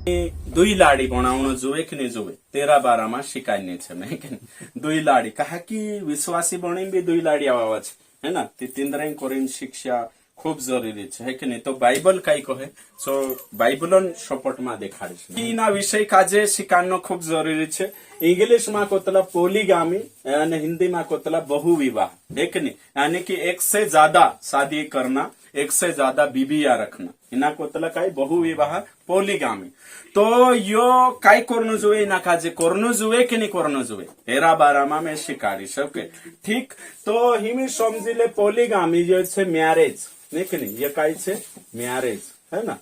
दुई लाड़ी बनाउन जुए कि नहीं जुए तेरा बारा में शिकायत छे मैं कि दुई लाड़ी कहा कि विश्वासी बनी भी दुई लाड़ी आवा है ना तिंद्रे कोरिन शिक्षा खूब जरूरी है कि नहीं। तो बाइबल कई कहे सो बाइबल सपोर्ट में देखाड़ी ना विषय काजे शिकानो खूब जरूरी है। इंग्लिश में कोतला पोलीगामी यानी हिंदी में कोतला बहु विवाह है कि नहीं, यानी कि एक से ज्यादा शादी करना, एक से ज्यादा बीबिया रखना, इना कोतला काई बहु विवाह पोलीगामी। तो यो काई करनो जुए इना काजे करनो जुए कि नहीं करनो जुए हेरा बारामा में शिकारी सबके ठीक। तो हिमी समझिले पोलीगामी जो छे मैरेज नहीं कि नहीं, ये काई छे मैरेज है ना।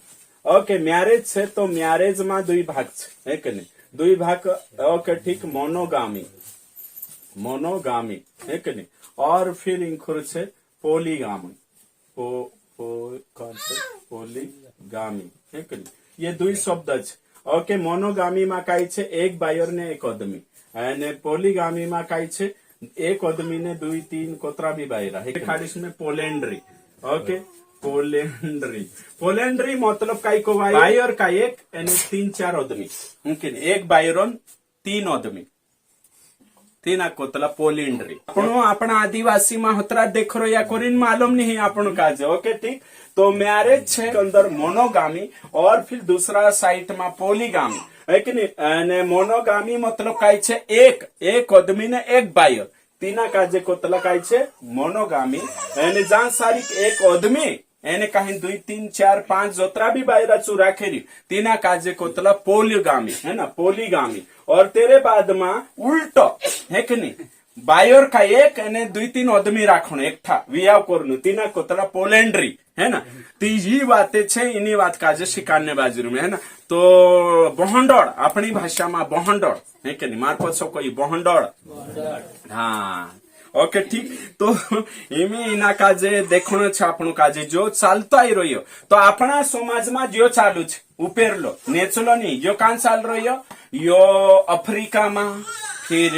ओके मैरेज छे तो मैरेज में दुई भाग छे है कि नहीं, दुई भाग ओके ठीक। मोनोगामी मोनोगामी है कि नहीं, और फिर इंखुर छे पोलीगामी पोलीगामी है कि नहीं, ये दुई शब्द छे। ओके मोनोगामी में काई छे एक बायर ने एक आदमी, અને પોલીગામી માં કાઈ છે એક આદમી ને दुई तीन कोतरा भी बायरा है खाड़ीस में पोलेंड्री। ओके पोलेंड्री पोलेंड्री मतलब काई को बायर का एक एने तीन चार आदमी मुमकिन एक बायरोन तीन आदमी तीना कोतला पोलेंड्री। अपना आदिवासी में होतरा देख रो या कोरिन मालूम नहीं अपन काजे। ओके ठीक। तो मैरिज छे अंदर मोनोगामी और फिर दूसरा साइट में पोलीगामी है कि नहीं। मोनोगामी मतलब काई छे एक एक आदमी ने एक बायर, तीना काजे कोतला काई छे मोनोगामी एने जान सारी एक आदमी एने कहीं दुई तीन चार पांच जोतरा भी बायरा चू राखेली तीना काजे कोतला पोलीगामी है ना, पोलीगामी। और तेरे बाद में उल्टो है कि नहीं, बायर का एक एने दुई तीन आदमी राखो एकठा वियाव करनु तीना कोतला पोलेंड्री है ना। तीजी बातें छे इनी बात काजे शिकारने बाजू में है ना। तो बहंडोड़ अपनी भाषा में बहंडोड़ है कि नहीं, मार्फत सो कोई बहंडोड़ हाँ ओके ठीक। तो इमे इना काजे देखनो छे आपणो काजे जो चालतो आई रह्यो तो आपणा समाज में जो चालू छे उपेरलो नेचलो नहीं जो कान चाल रह्यो यो अफ्रीका में, फिर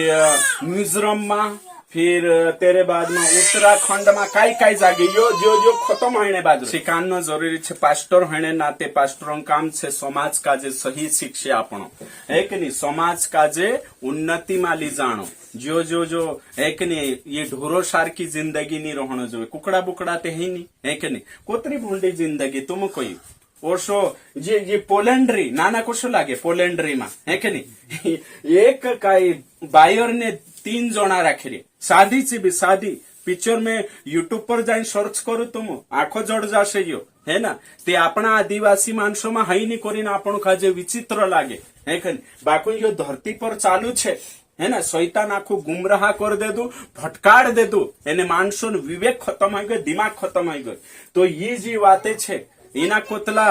मिजोरम में, फिर तेरे बाद में उत्तराखंड में काई काई जागे यो जो जो खत्म होने बाजू शिकानो जरूरी छे। पास्टर होने नाते पास्टरों काम छे समाज का जे सही शिक्षा आपणो है कि नहीं, समाज का जे उन्नति में ली जानो जो जो जो है कि नहीं। ये ढोरो सार की जिंदगी नहीं रहना जो कुकड़ा बुकड़ा ते है नहीं है कि नहीं, कोतरी भूंडी जिंदगी तुम कोई ओशो ये पोलेंड्री नाना कोशो लागे पोलेंड्री में है कि नहीं। एक काई बायर ने तीन जोना राखेली शादी ची भी शादी पिक्चर में यूट्यूब पर जाए सर्च करू तुम आखो जड़ जाशे यो है ना। ते अपना आदिवासी मानसों में हई नहीं करीने आपणो काजे विचित्र लागे है कि बाकी यो धरती पर चालू छे है ना। शैतान आखू गुमराह कर दे दू भटकाड़ दे दू एने मानसो विवेक खत्म हो गए दिमाग खत्म हो गए। तो ये जी बातें छे इना कोतला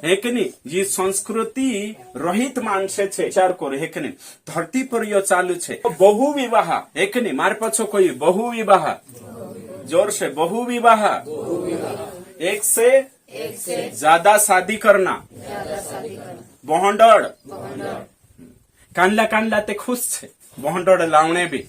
है कि नहीं, ये संस्कृति रहित मानसे छे विचार करे है कि नहीं। धरती पर यो चालू छे बहु विवाह है कि नहीं, मार पछो कोई बहु विवाह जोर से बहु विवाह एक से ज्यादा शादी करना बहंडोड़ कानला कानला ते खुश छे बहंडोड़ लावणे भी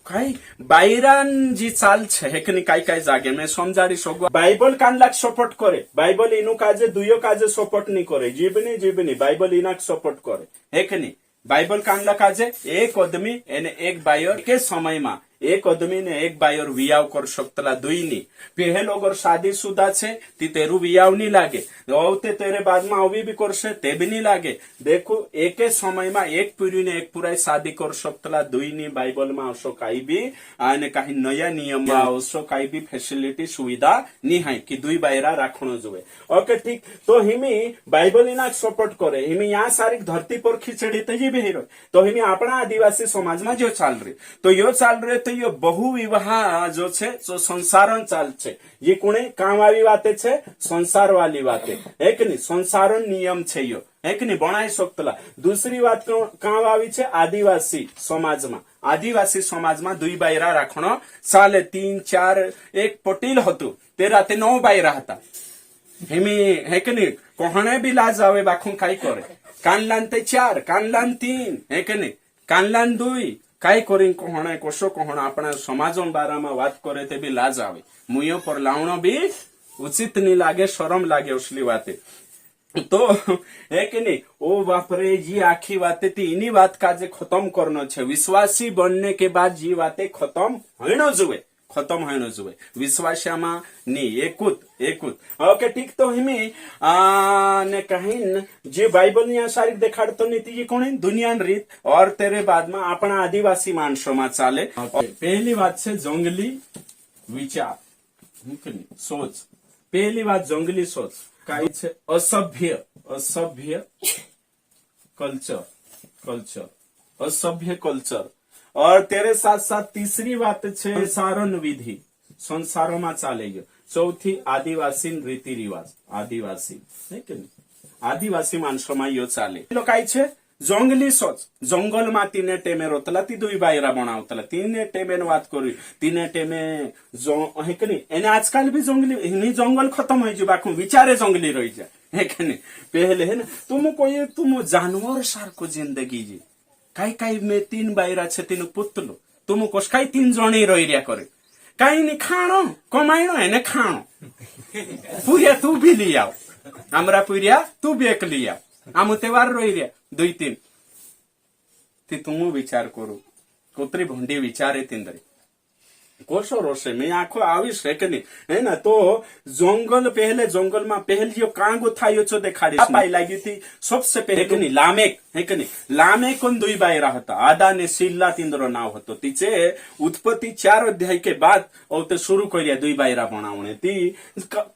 काई बायरान जी चाल छे है कि नहीं काई काई जागे मैं समझाड़ी सकूं। बाइबल कानलाक सपोर्ट करे बाइबल इनु काजे दुयो काजे सपोर्ट नहीं करे जीवनी बाइबल इनाक सपोर्ट करे है कि नहीं। बाइबल कानला काजे एक आदमी एने एक बायर के समय में एक आदमी ने एक बायर वियाव कर सकतला दुई नी पहले लोग और शादी शुदा छे ती तेरू वियाव नहीं लागे औते तेरे बाद में अभी भी करसे ते भी नहीं लागे। देखो एक समय में एक पीढ़ी ने एक पूरा शादी कर सकतला दुई नी बाइबल में असो काई भी आने कहीं नया नियम में असो काई भी फैसिलिटी सुविधा नहीं है कि दुई बायरा राखनो जुए। ओके ठीक। तो हिमी बाइबल इना सपोर्ट करे हिमी यहाँ सारी धरती पर खिचड़ी तजी भी हीरो तो हिमी अपना आदिवासी समाज में जो चाल रही तो यो चाल रहे तो ये बहु विवाह जो छे जो संसारन चाल छे ये कुणे काम वाली बातें छे संसार वाली बातें है कि नहीं, संसारन नियम छे यो है कि नहीं बनाई सकतला। दूसरी बात काम आवी छे आदिवासी समाज में, आदिवासी समाज में दुई बायरा राखणो चाले तीन चार एक पटेल हतु ते राते 9 बायरा हता हिमी है कि नहीं कोहणे भी लाज आवे बाखू काई करे कानलान ते 4 कानलान 3 है कि नहीं कानलान 2 काई करी कोहणे कोशो कोहणा अपना समाजों बारा में बात करे ते भी लाज आवे मुयो पर लावणो भी उचित नहीं लागे शरम लागे उसली बाते। तो है कि नहीं ओ बापरे जी आखी बातें थी इन्हीं बात का जे खत्म करना छे विश्वासी बनने के बाद जी बातें खत्म होना जुए खत्म होना जुए विश्वास्यामा नी एकूत एकूत ओके ठीक तो हिमी ने कहीं जे बाइबल ने सारी देखाड़तो नीति ये कोण है दुनिया रीत और तेरे बाद में अपना आदिवासी मानसों में चाले पहली बात से जंगली विचार सोच पहली बात जंगली सोच काई छे असभ्य असभ्य कल्चर कल्चर असभ्य कल्चर और तेरे साथ साथ तीसरी बात छे संसारण विधि संसारों में चाले गयो चौथी आदिवासी रीति रिवाज आदिवासी है कि नहीं आदिवासी मानसों में यो चाले काई छे जंगली सोच जंगल में तीने टेमे रोतला ती दुई बायरा बनावतला तीने टेमे बात करी तीने टेमे है कि नहीं एने आजकल भी जंगली जंगल खत्म हो जाए बाकू विचारे जंगली रही जाए है कि नहीं पहले है ना तुम जानवर सार को जिंदगी जी काई में तीन बायरा छे तीन पुतलो तुम कोस काई तीन जने रही रिया करे काई नहीं खाणो कमाइनो है खाणो पूरिया तू भी लिया हमरा पूरिया तू भी एक लिया आम तेवार रही रिया दुई तीन ती तुम विचार करू कोतरी भंडी विचारे तिंदरी कोशो रोसे मैं आखो आविश है कि नहीं है ना तो जंगल में पहले जो कांगो था यो चो देखाड़ी पाई लगी थी सबसे पहले कि नहीं लामेक है कि नहीं लामेक कोन दुई बायरा होता आदा ने सिल्ला तिंदरो नाव होतो तीचे उत्पत्ति 4 अध्याय के बाद औते शुरू करिया दुई बायरा बनावणे ती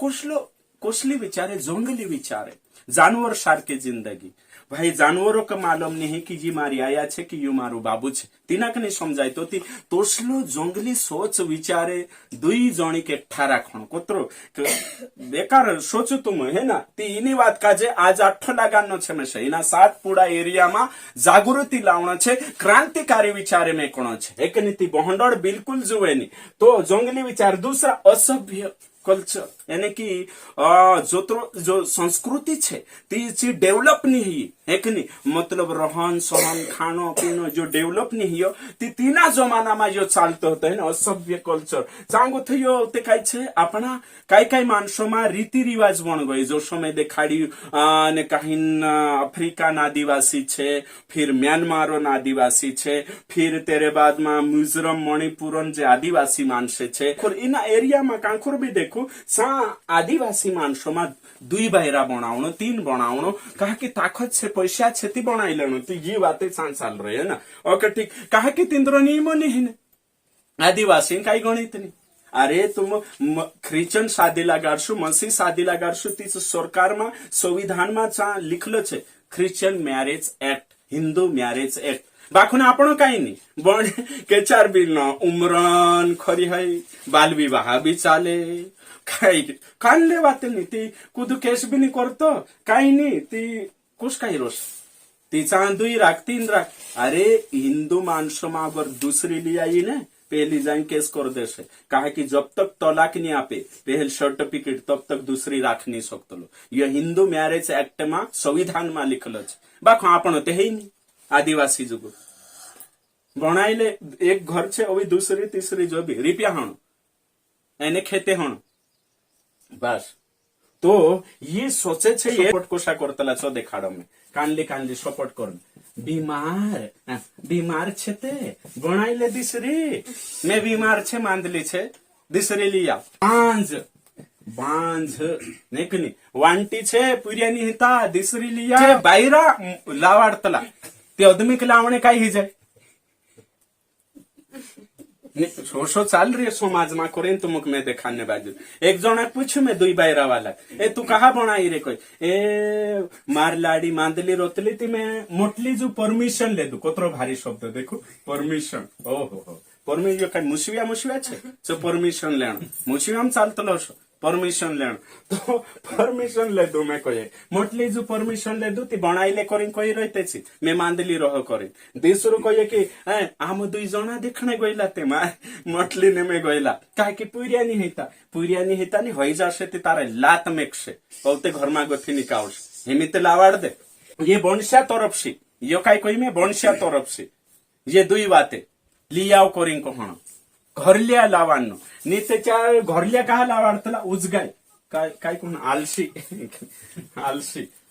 कुशली विचारे जंगली विचारे जानवर सार के जिंदगी भाई जानवरों का मालूम नहीं है कि जी मारी आया छे कि यू मारू बाबू छे तिनाक नहीं समझाय तो तोसलो जंगली सोच विचारे दुई जणी के ठारा खण कोतरो बेकार सोचो तुम है ना ती इनी बात का जे आज 8 लगानो छे में सहीना 7 पूरा एरिया में जागृति लावणो छे क्रांतिकारी विचारे में कोण छे एक नीति बहंडोड़ बिल्कुल जुए नहीं तो जंगली विचार दूसरा असभ्य कल्चर यानी कि जो संस्कृति छे ती डेवलप नहीं हुई है कि नहीं मतलब रहन सहन खानो पीनो जो डेवलप नहीं हो तीना जमाना में जो चालते होता है ना असभ्य कल्चर चांगो थयो ते काई छे अपना काई मानसों में रीति रिवाज बन गई जो समय देखाड़ी ने कहीं अफ्रीका आदिवासी छे फिर म्यांमार आदिवासी छे फिर तेरे बाद में मिजोरम मणिपुर जे आदिवासी मानसे छे इन एरिया में कांखुर भी देखो सा आदिवासी मानसों में दुई बायरा बनावणो 3 बनावणो कहा कि ताकत से पैसा छेती बनाई लेनो तो ये बातें चाल रही है ना ओके ठीक कहा कि तिंद्रो नियमो नहीं आदिवासी काई गणित नहीं अरे तुम ख्रिश्चन शादी लगाड़शु मसीह शादी लगाड़शु तीस सरकार में संविधान में लिखलो छे Christian marriage act Hindu marriage act बाखुन आपण काई नहीं बन के 4 बिल न उमरन खरी है बाल विवाह भी चाले कान ले बात नहीं ती कुछ केस भी नहीं करतो काई नहीं ती कुछ काई रोस ती 2 राख 3 राख अरे हिंदू मानसों में अगर दूसरी लिया ही ने पहली जाइन केस कर दे से कहा कि जब तक तलाक नहीं आपे पहल सर्टिफिकेट तब तक दूसरी राख नहीं सकते लो ये हिंदू मैरिज एक्ट में संविधान में लिखल बाखो आपण ते ही नहीं आदिवासी जुगो बनाइले एक घर छे अभी दूसरी तीसरी जो भी रिपिया हण एने खेते हण बस तो ये सोचे छे ये सपोर्ट कोशा करतला छो देखाड़ो में कानली सपोर्ट कर बीमार छे ते बनाइले दिसरी मैं बीमार छे मांदली छे दिसरी लिया बांझ नेकनी वांटी छे पुरियानी हिता दिसरी लिया बायरा लावाडतला ते आदमी के लावणे काय ही जाय शो चाल रही है समाज में करें तुमक मैं देखाने बाजू एक जना पूछू मैं 2 बायरा वाला ए तू कहा बनाई रे कोई ए मार लाड़ी मांदली रोतली थी मैं मोटली जो परमिशन ले दू कोतरो भारी शब्द देखो परमिशन ओहो परमिशन का मुशिया छे जो परमिशन लेना मुशिया में चालतो लो परमिशन लेना तो परमिशन ले दू मैं कहे मोटली जो परमिशन ले दू ती बनाइले करें कही रहते छी मैं मांदली रह करे दूसरो कहे कि आम 2 जना देखने गइला ते मोटली ने में गइला काहे कि पुरिया नहीं हेता नहीं होई जासे ते तारे लात मेकसे औते घर में गथी निकाउस हेमिते लावाड़ दे ये बनसिया तरफ से यो काई कोई में बनसिया तरफ से ये 2 बातें लियाओ करें कहण घरलिया लावानो नीते 4 घरलिया कहा लावाड़तला उजगाय काय कोण आलसी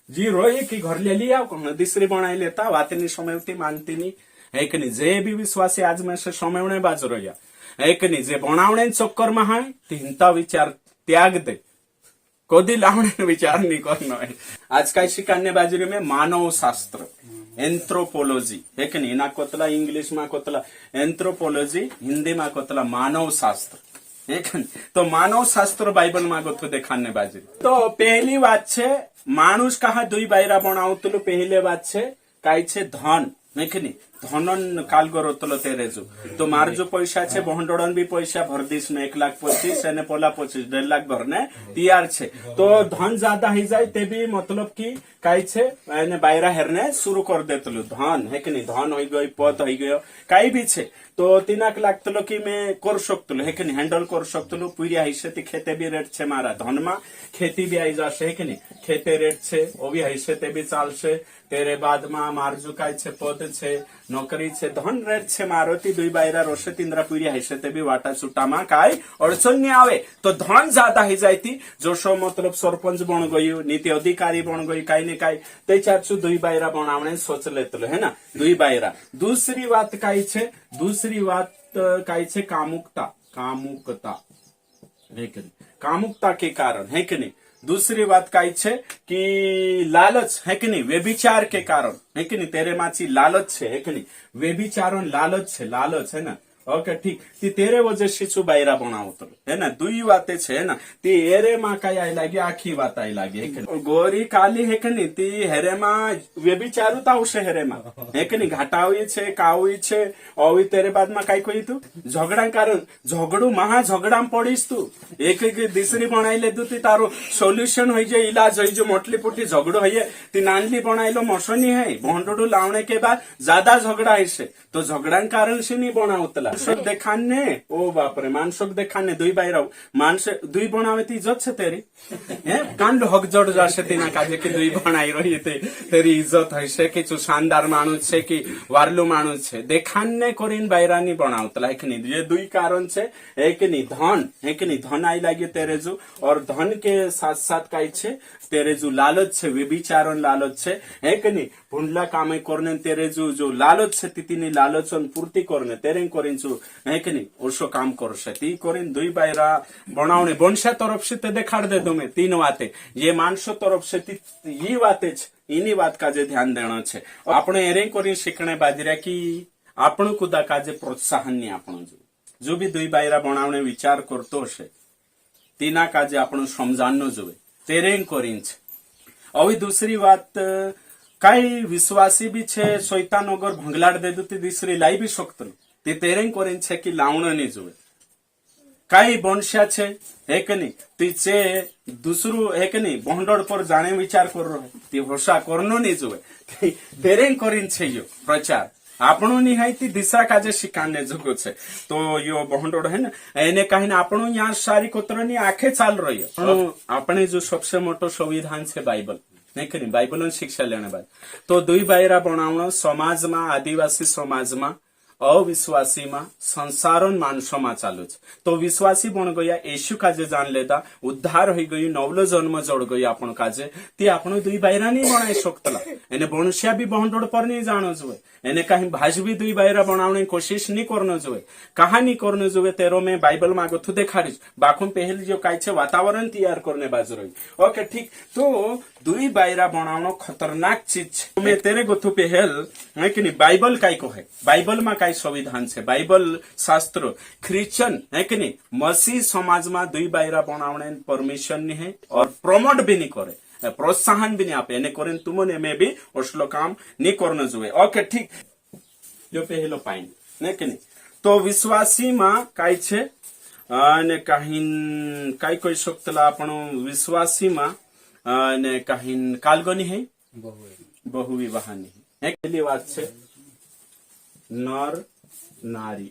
जी रोए की घर ले लिया कौन दूसरी बनाई लेता वातनी समय मानती नहीं है कि नहीं जे भी विश्वासी आज में से समय बाज रोया है कि नहीं जे बनावणे चक्कर में है हिंता विचार त्याग दे कोदी लावणे विचार नहीं करना है। आज काय शिकान्य बाजरी में मानव शास्त्र एंथ्रोपोलॉजी है कि नहीं ना कोतला इंग्लिश में कोतला एंथ्रोपोलॉजी हिंदी में कोतला मानव शास्त्र है कि नहीं तो मानव शास्त्र बाइबल में गोथो देखाने बाजरी तो पहली बात छे मानुष कहा दुई बायरा बनावतलु पहले बात छे काय छे धन है कि नहीं धनन काल गरोतलो तेरेजु तो मार जो पैसा छे बहंडोड़न भी पैसा भर दीस ने 1,25,000 एने पोला 25 लाख भरने तैयार छे तो धन ज्यादा ही जाए ते भी मतलब की काई छे एने बायरा हेरने शुरू कर देतलु धन है कि नहीं धन हो गई पद हो गयो काई भी छे तो 3 लाख तलो की मैं कर सकतलु है कि नहीं हैंडल कर सकतलु पूरी हिस्से ती खेते भी रेट छे मारा धन में खेती भी आई जाशे है कि नहीं खेते रेट छे ओ भी हिस्से ते भी चालशे तेरे बाद में मारजू काय छे पद छे नौकरी छे धन रेट छे मारोती दुई बायरा रोशे तीनरा पूरी हिस्से ते भी वाटा चुटा में काय अड़चन नहीं आवे तो धन ज्यादा ही जाती जो सो मतलब सरपंच बन गयु नीति अधिकारी बन गयु काई ने काई ते चाचू दुई बायरा बनावणे सोच लेतलो है ना दुई बायरा दूसरी बात काई छे दूसरी बात काई छे कामुकता कामुकता है कि नहीं कामुकता के कारण है कि नहीं दूसरी बात काई छे कि लालच है कि नहीं व्यभिचार के कारण है कि नहीं तेरे माची लालच छे है कि नहीं व्यभिचारण लालच है ना ओके ठीक ती तेरे वजह से छु बायरा बनावतो है ना दुई बातें छे है ना ती एरे मा काई आई लागी आखी बात आई लागी है कि गोरी काली है कि नहीं ती हेरे मा व्यभिचारुता उसे हेरे मा है कि नहीं घाटावी छे कावी छे ओवी तेरे बाद में काई कोई तू झगड़ा कारण झगड़ू महा झगड़ा में पड़ीस तू एक एक दिसरी बनाई ले दू ती तारो सॉल्यूशन होई जे इलाज होई जो मोटली पुटी झगड़ो है ती नानली बनाई लो मसनी है भोंडोडू लावने के बाद ज्यादा झगड़ा है से तो झगड़ा कारण से नहीं बनावतला मानसक देखाने ओ बापरे मानसक देखाने दुई बायरा मानस दुई बनावे ती इज्जत छे तेरी हैं कांड हक जड़ जाशे तीना काजे के दुई बनाई रही ते तेरी इज्जत हइसे कि छु शानदार मानुस छे कि वारलू मानुस छे देखाने कोरिन बायरा नी बनावतला है कि नहीं ये दुई कारण छे है कि नहीं धन है कि नहीं धन आई लागे तेरे जो और धन के साथ साथ काई छे तेरे जो लालच छे व्यभिचारण लालच छे है कि नहीं भुंडला कामे करने तेरे जो लालच छे तितिनी लालचन पूर्ति करने तेरे करिन है कि नहीं ओसो काम करशे ती करिन दुई बायरा बनावणे बनशा तरफ से ते देखाड़ दे तुम्हें तीन बातें ये मानसो तरफ से ये बातें इनी बात का जे ध्यान देना छे आपणे एरे करी शिकणे बाजरा की आपण कुदा काजे प्रोत्साहन नहीं आपण जो भी दुई बायरा बनावणे विचार करतो छे तीना काजे आपण समजानो जोवे तेरे करीन छे अवी दूसरी बात काई विश्वासी भी छे शैतान अगर भंगलाड़ दे दो दूसरी लाई भी सकतो ते तेरे करीन छे कि लावणो नहीं जोवे काई बनशा छे है कि नहीं तीचे दूसरू है कि नहीं बहंडोड़ पर जाने विचार कर रहे ती होशा करनो नहीं जोवे तेरे करीन छे यो प्रचार आपणो निहायती दिशा काजे शिकाने जोगो छे तो यो बहंडोड़ है ना एने कहीं आपणो यहाँ सारी कोतरनी आंखे चाल रही है आपने जो सबसे मोटो संविधान छे बाइबल नहीं कि नहीं बाइबल शिक्षा लेने बाद तो दुई बायरा बनावणो समाज में आदिवासी समाज में अविश्वासी में संसारन मानसो में चालू तो विश्वासी बन गया येशु काजे जान लेदा उद्धार हो गई नवलो जन्म जोड़ गई आपण काजे ती आपण दुई बायरा नहीं बनाई सकतला एने बनसिया भी बहंडोड़ पर नहीं जानो जोए एने कहीं भाज भी दुई बायरा बनावने कोशिश नहीं करनो जोए कहानी करनो जोए तेरो में बाइबल मागो थु देखाड़ीस बाखुन पहल जो काई छे वातावरण तैयार करने बाजू रही ओके ठीक तो दुई बायरा बनावनो खतरनाक चीज मैं तेरे गोथु पहल है कि नहीं बाइबल काई को है बाइबल में काई संविधान छे बाइबल शास्त्र क्रिश्चियन है कि नहीं मसीह समाज में दुई बायरा बनावने परमिशन नहीं है और प्रमोट भी नहीं करे प्रोत्साहन भी नहीं आपे एने करें तुमने में भी ओसलो काम नहीं करना जोए ओके ठीक जो पहलो पॉइंट नहीं कि नहीं तो विश्वासी में काई छे ने कहीं काई कोई सकतला आपण विश्वासी में ने कहीं कालगनी है बहु विवाह नहीं पहली बात छे नर नारी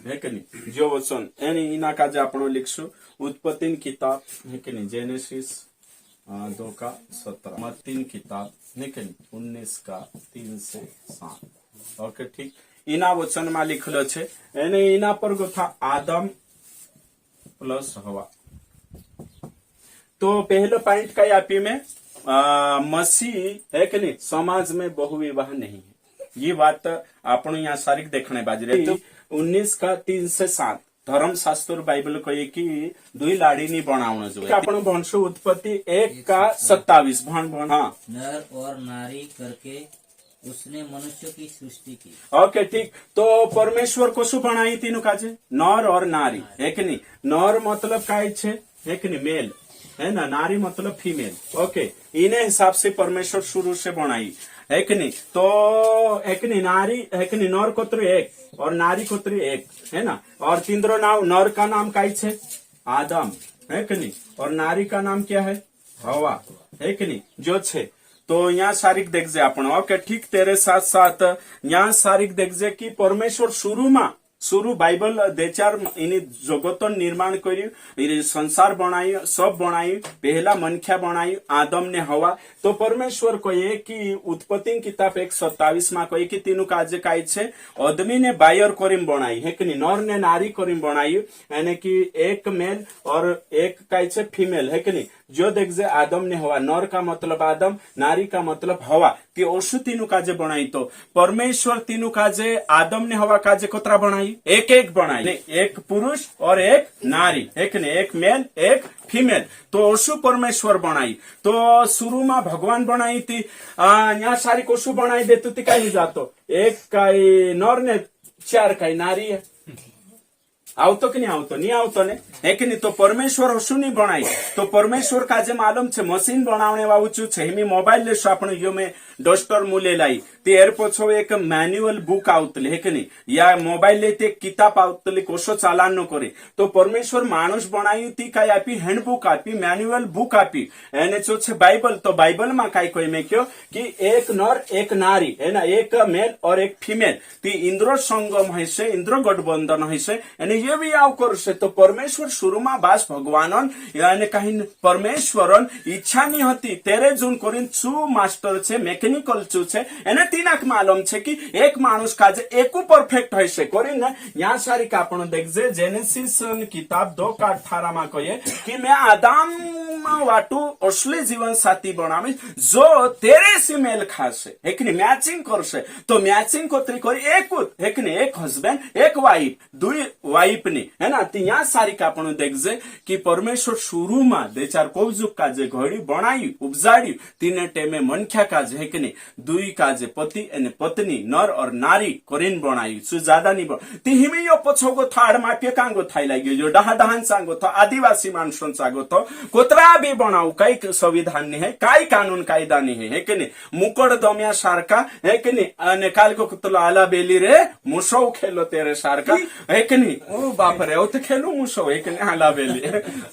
है कि नहीं जो वचन एनी इना काजे आपणो लिखशु उत्पत्ति किताब है कि नहीं जेनेसिस 2:17 मत्ती किताब है कि नहीं 19:3 से 7 ओके ठीक इना वचन में लिखलो छे एने इना पर गोथा आदम प्लस हवा तो पहलो पॉइंट कई आपी में मसीह है कि नहीं समाज में बहुविवाह नहीं है। ये बात आपण यहाँ सारिक देखने बाज रहे तो 19 का 3 से 7 धर्मशास्त्र बाइबल कहे कि दुई लाड़ी नहीं बनाना जो आपण वंश उत्पत्ति 1 का 27 भण हाँ नर और नारी करके उसने मनुष्य की सृष्टि की। ओके ठीक। तो परमेश्वर को शू बनाई तीनों काजे नर और नारी है कि नहीं। नर मतलब काय छे है कि नहीं मेल है ना, नारी मतलब फीमेल। ओके इन्हें हिसाब से परमेश्वर शुरू से बनाई है कि नहीं। तो है कि नहीं नारी है कि नहीं नर कोत्र एक और नारी कोत्र एक है ना। और तीनों नाम नर का नाम काय छे आदम है कि नहीं और नारी का नाम क्या है हवा है कि नहीं जो छे। तो यहाँ सारिक देख जे आपण ओके ठीक। तेरे साथ साथ यहाँ सारिक देख जे कि परमेश्वर शुरू बाइबल 2-4 इनी जगत निर्माण करी संसार बनाई सब बनाई पहला मनख्या बनाई आदम ने हवा। तो परमेश्वर कहे कि उत्पत्ति किताब 1:27 में कहे कि तीनों काजे काय छे आदमी ने बायर करीम बनाई है कि नहीं नर ने नारी करीम बनाई यानी कि एक मेल और एक काय छे फीमेल है कि नहीं। जो देख जे आदम ने हवा नर का मतलब आदम नारी का मतलब हवा ती ओशु तीनों काजे बनाई। तो परमेश्वर तीनों काजे आदम ने हवा काजे कोतरा बनाई एक एक बनाई एक पुरुष और एक नारी एक ने एक मेल एक फीमेल। तो ओशु परमेश्वर बनाई। तो शुरू में भगवान बनाई थी यहाँ सारी कोशु बनाई देती थी कहीं जातो एक काई नर ने 4 काई नारी है आवतो कि नहीं आवतो ने है कि नहीं। तो परमेश्वर ओशु नहीं बनाई। तो परमेश्वर का जे मालूम छे मशीन बनावने वाळू छे हिमी मोबाइल लेशो आपण यो में डस्टर मूले लाई ते एर पछो एक मैन्युअल बुक आवतली है कि नहीं या मोबाइल लेते किताब आवतली कोशो चालान न करे। तो परमेश्वर मानुष बनाई ती काय आपी हैंडबुक आपी मैन्युअल बुक आपी एने जो छे बाइबल। तो बाइबल में काय कोई में क्यों कि एक नर एक नारी है ना एक मेल और एक फीमेल ती इंद्र संगम है से इंद्र गठबंधन है से एने ये भी आव कर से। तो परमेश्वर शुरू में बास भगवानन यानी कहीं परमेश्वरन इच्छा नहीं होती तेरे जुन करिन छु मास्टर छे मैकेनिकल छु छे एने तीनाक मालूम छे कि एक मानुष का जे एकू परफेक्ट है से करिन ना। यहाँ सारी का आपण देख जे जेनेसिस किताब 2:18 में कहे कि मैं आदम वाटू असली जीवन साथी बनावी जो तेरे से मेल खासे है कि नहीं मैचिंग करसे। तो मैचिंग को तरी करी एक ने एक हस्बैंड एक वाइफ दुई वाइफ ने है ना। तो यहाँ सारी का आपण देख जे कि परमेश्वर शुरू में 2-4 कौजुक का जे घड़ी बनाई उपजाड़ी तीन टेमे मनख्या का जे है कि नहीं दुई का जे पति एने पत्नी नर और नारी करीन बनाई सु ज्यादा नहीं बन ती हिमी यो पछोगो थाड़ मापे कांगो थाई लाग्यो जो डहा डहान सांगो तो आदिवासी मानसन सांगो तो कोतरा भी बनाऊ कई संविधान नहीं है कई कानून कायदा नहीं है कि नहीं। मुकड़ दमिया सारका है कि नहीं अने काल को तो आला बेली रे मुसो खेलो तेरे सारका है कि नहीं ओ बाप रे ओ तो खेलो मुसो है कि नहीं आला बेली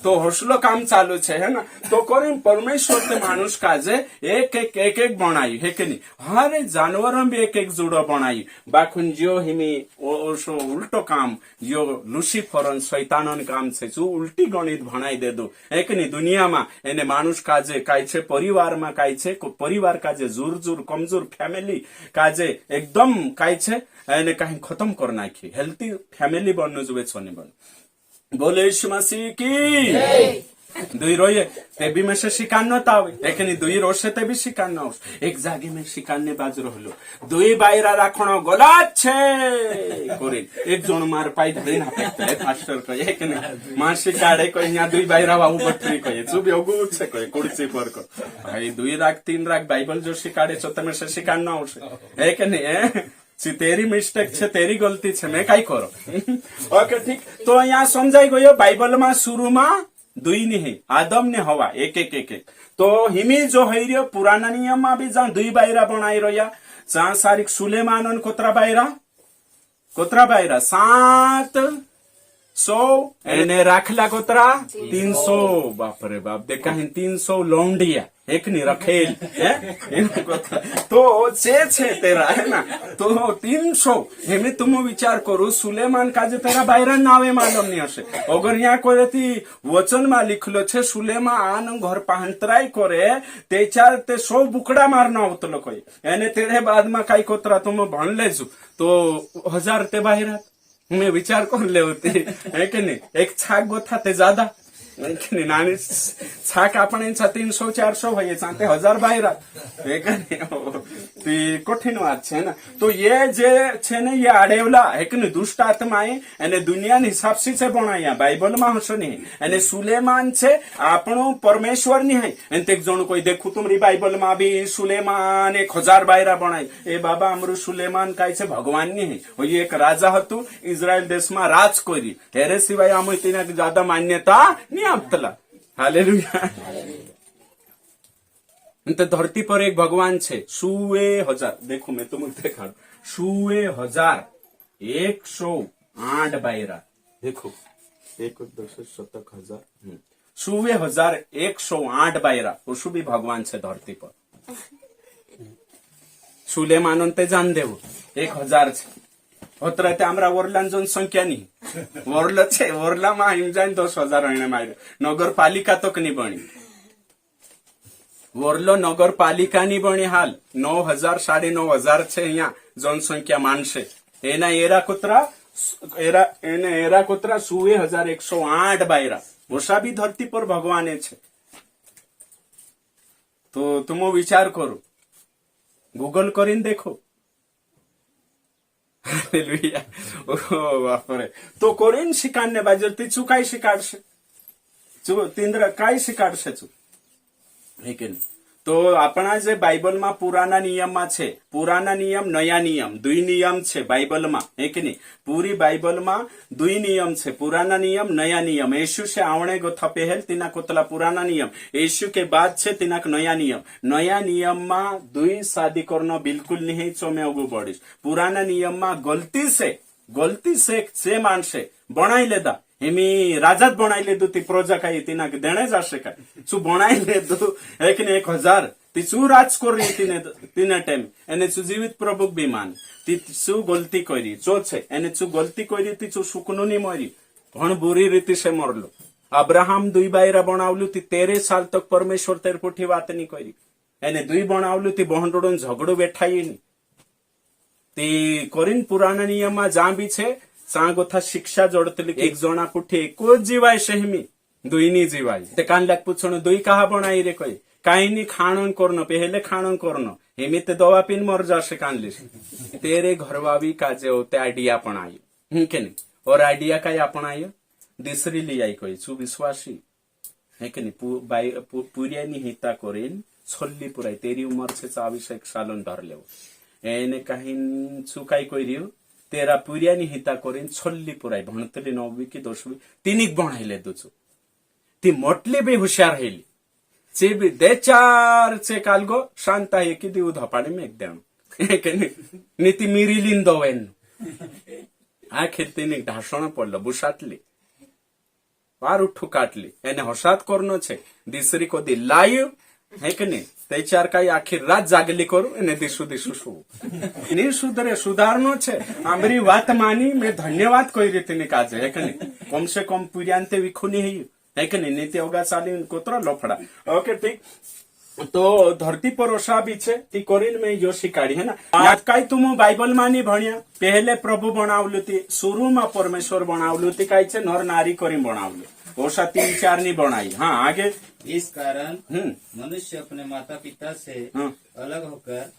तो हौसलो काम चालू छे है ना। तो करीम परमेश्वर ते मानुष का जे एक बनाई है कि नहीं हर जानवर भी एक जुड़ो बनाई बाखुन जो हिमी ओसो उल्टो काम जो लुसीफरन शैतानन काम छे जो उल्टी गणित बनाई दे दो है कि नहीं। दुनिया में एने मानुष काजे काय छे परिवार में काय छे परिवार काजे जुर कमजोर फैमिली काजे एकदम काय छे एने कहीं खत्म कर नाखी हेल्थी फैमिली बननु जुवे छने बन बोले यीशु मसीह की दुई रोये ते भी में से शिकान तावे लेकिन दुई रोसे ते भी शिकान ना एक जागे में शिकान ने बाज रहलो दुई बायरा राखणो गला छे करे एक जण मार पाई धरी ना फेकते फास्टर कहे कि नहीं मां शिकाडे कोई यहाँ दुई बायरा बाबू बटरी कहे चुप योगु छे कहे कुर्सी पर को भाई 2 लाख 3 लाख बाइबल जो शिकाडे छो तमे से शिकान ना आवशे है कि नहीं तेरी मिस्टेक छे तेरी गलती छे मैं काई करो ओके ठीक। तो यहाँ समझाई गयो बाइबल में शुरू में दुई नहीं आदम ने हवा एक। तो हिमी जो है रे पुराना नियम में भी जहाँ 2 बायरा बनाई रहा जहाँ सारिक सुलेमानन कोतरा बायरा 700 एने राखला कोतरा 300 बाप रे बाप देखा 300 लौंडिया एक नहीं रखेल है तो छे तेरा है ना। तो 300 हेमे तुम विचार करो सुलेमान का जे तेरा बायरा नावे मालूम नहीं हसे अगर यहाँ कोई थी वचन में लिखलो छे सुलेमान घर पाहंतराई करे ते 100 बुकड़ा मारना उतलो कोई एने तेरे बाद में कई कोतरा तुम भण लेजू तो 1000 ते बायरा मैं विचार कर ले होती है कि नहीं एक छाक गोथा ते ज्यादा नानी छाक आपण 300-400 હોય સાથે 1000 બાયરા કઠિન વાત છે ને તો એ જે છે ને એ આડેવલા એક ને દુષ્ટ આત્માએ અને દુનિયાની હિસાબથી છે ભણાયા બાઇબલમાં હશે નહીં અને સુલેમાન છે આપણો પરમેશ્વર ની હૈ અને તે જણ કોઈ દેખું તુમરી બાઇબલમાં બી સુલેમાન 1000 બાયરા ભણાય એ બાબા અમરું સુલેમાન કાય છે ભગવાન ની હૈ એક રાજા હતું ઇઝરાયલ દેશમાં રાજ કરી એરે સિવાય આમ તેને જ્યાદા માન્યતા નહીં આપતલા હાલેલુયા तो धरती पर एक भगवान छे 100,000 देखो मैं तुमको दिखाऊं 100,108 बायरा देखो 1,10,000 100,108 बायरा उसु भी भगवान छे धरती पर सुलेमान ते जान देव 1,000 छे होत्र ते आमरा वरलान जोन संख्या नहीं वरल छे वरला में हिम जान 10,000 એને માર્યો નગરપાલિકા તો કની બની વોરલો નગરપાલિકાની બની હાલ 9,000 9,500 છે અહીંયા જનસંખ્યા માનશે એના એરા કુતરા 100,108 બાયરા ઓછા બી ધરતી પર ભગવાને છે તો तुम विचार करो गूगल કરીને देखो हालेलुया ओ बापरे तो कोरीन शिकान्ने बाजर ती चुकाई शिकाडશે तिंद्र काय शिकाडશે चु तो अपना जे बाइबल में पुराना नियम में छे पुराना नियम नया नियम दुई नियम छे बाइबल में एक नहीं पूरी बाइबल में दुई नियम छे पुराना नियम नया नियम यीशु से आवणे गो थपेहेल तिना कोतला पुराना नियम यीशु के बाद छे तिना नया नियम में दुई शादी करना बिल्कुल नहीं चोमे अगू बढ़ीश पुराना नियम में गलती से मानसे बनाई लेदा हेमी राजात बनाई लेदू ती प्रोजा काय तिना देणे जाशे काय चू बनाई लेदू 1,000 ती चू राज करी तीने टाइम एने चू जीवित प्रभु बीमान ती चू गलती करी चो छे एने चू गलती करी ती चू सुकनु नी मरी पण बुरी रीति से मरलो अब्राहम 2 बायरा बनावलू ती 13 साल तक परमेश्वर तेर पुठी वात नी करी एने 2 बनावलू ती बहनडोन झगड़ो बैठाई नी ती करीन पुराना नियम में जा भी छे सांगोथा शिक्षा जोड़तली एक जोना पुठी एको जीवाय सेहमी दुई नी जीवाय ते कान लाग पूछण दुई कहा बनाई रे कोई काई नी खाणन करनो पहले खाणन करनो हेमी ते दवा पीन मर जाशे कान लिस तेरे घरवावी काजे होते आइडिया अपनायो के नहीं और आइडिया काय अपनायो दिसरी ली आई कोई सु विश्वासी है के नहीं पूरिया नी हिता करेन छल्ली पुराई तेरी उम्र से 24 सालन धर लेव एने कहीं चुकाई कोई रियो तेरा पुरिया नी हिता करेन छल्ली पुराई भणतली 9वी की 10वी तिनिक बनाइले दुचु ती मोटली भी होशियार हेली चे भी दे चार चे कालगो शांता है कि दी उधपाड़ी में एक देण नीति मिरिलिन दोवेन आखिर तिनिक ढासण पडलं बुशाटली वार उठू काटली एने होशात करनो छे दिसरी को दी लायु है कि नहीं ते चार काई आखिर रात जागली करू एने दिशु शू नी सुधरे सुधारनो छे आमरी वात मानी मैं धन्यवाद कोई रीति ने काजे है कि नहीं कम से कम पुरियांते विखुनी है कि नहीं नीति होगा साली कोतरा लफड़ा ओके ठीक तो धरती पर ओसा भी छे ती कोरिन में जो शिकाड़ी है ना आज काई तुम बाइबल मानी भणिया पहले प्रभु बनावलु ती शुरू में परमेश्वर बनावलु ती काई छे नर नारी करी बनावलु ओसा 3-4 नहीं बनाई हाँ आगे इस कारण मनुष्य अपने माता पिता से अलग होकर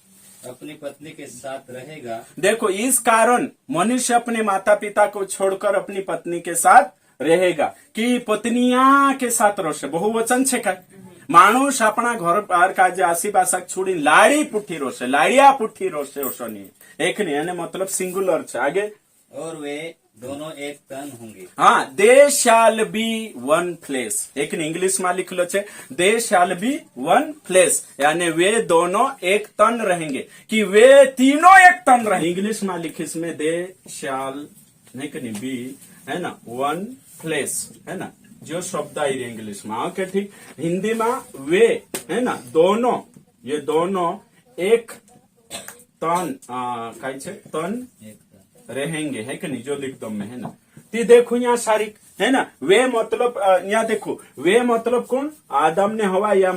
अपनी पत्नी के साथ रहेगा देखो इस कारण मनुष्य अपने माता पिता को छोड़कर अपनी पत्नी के साथ रहेगा कि पत्निया के साथ रोशे बहुवचन छे का मानुष अपना घर बार का जे आसीपास छोड़ी लाड़ी पुठी रोशे लाड़िया पुठी रोशे ओशोनी एक नहीं यानी मतलब सिंगुलर छे आगे और वे दोनों एक तन होंगे हाँ दे शैल बी वन फ्लेश एक इंग्लिश में लिख लो छे दे शैल बी वन फ्लेश यानी वे दोनों एक तन रहेंगे कि वे तीनों एक तन रहेंगे इंग्लिश में लिखिस में दे शैल नहीं कहीं बी है ना वन फ्लेश है ना जो शब्द आई रही इंग्लिश में ओके ठीक हिंदी में वे है ना दोनों ये दोनों एक तन तन रहेंगे है कि नहीं जो लिख दो में है ना ती देखो यहाँ सारी है ना। वे मतलब यहाँ देखो, वे मतलब कौन, आदम ने हवा या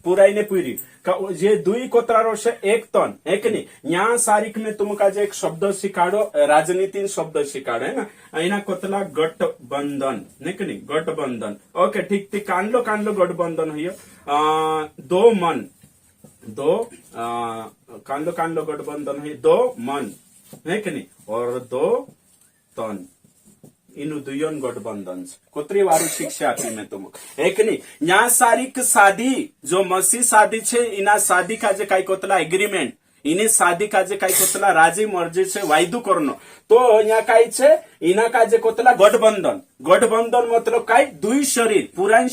पुराई ने पूरी જે दुई કોતરારો છે એક તન એક નહીં. ન્યા સારીખ में तुमका जे एक शब्द शिकाड़ो, राजनीति शब्द शिकाड़ो है ना. अहिना कोतला गठबंधन नहीं, गठबंधन. ओके ठीक ठीक, कानलो कानलो गठबंधन हुई. दो मन, दो कानलो कानलो गठबंधन हुई, दो मन है कि नहीं, और दो तन. इनु दुयन गठबंधन कोतरी वारू शिक्षा आपी मैं तुम एक नहीं. यहाँ सारी शादी जो मसी शादी छे, इना शादी का जे काई कोतला एग्रीमेंट, इन्हें शादी का जे काई कोतला राजी मर्जी से वायदू करनो. तो यहाँ काई छे, इना का जे कोतला गठबंधन. गठबंधन मतलब काई, दुई शरीर, पुरान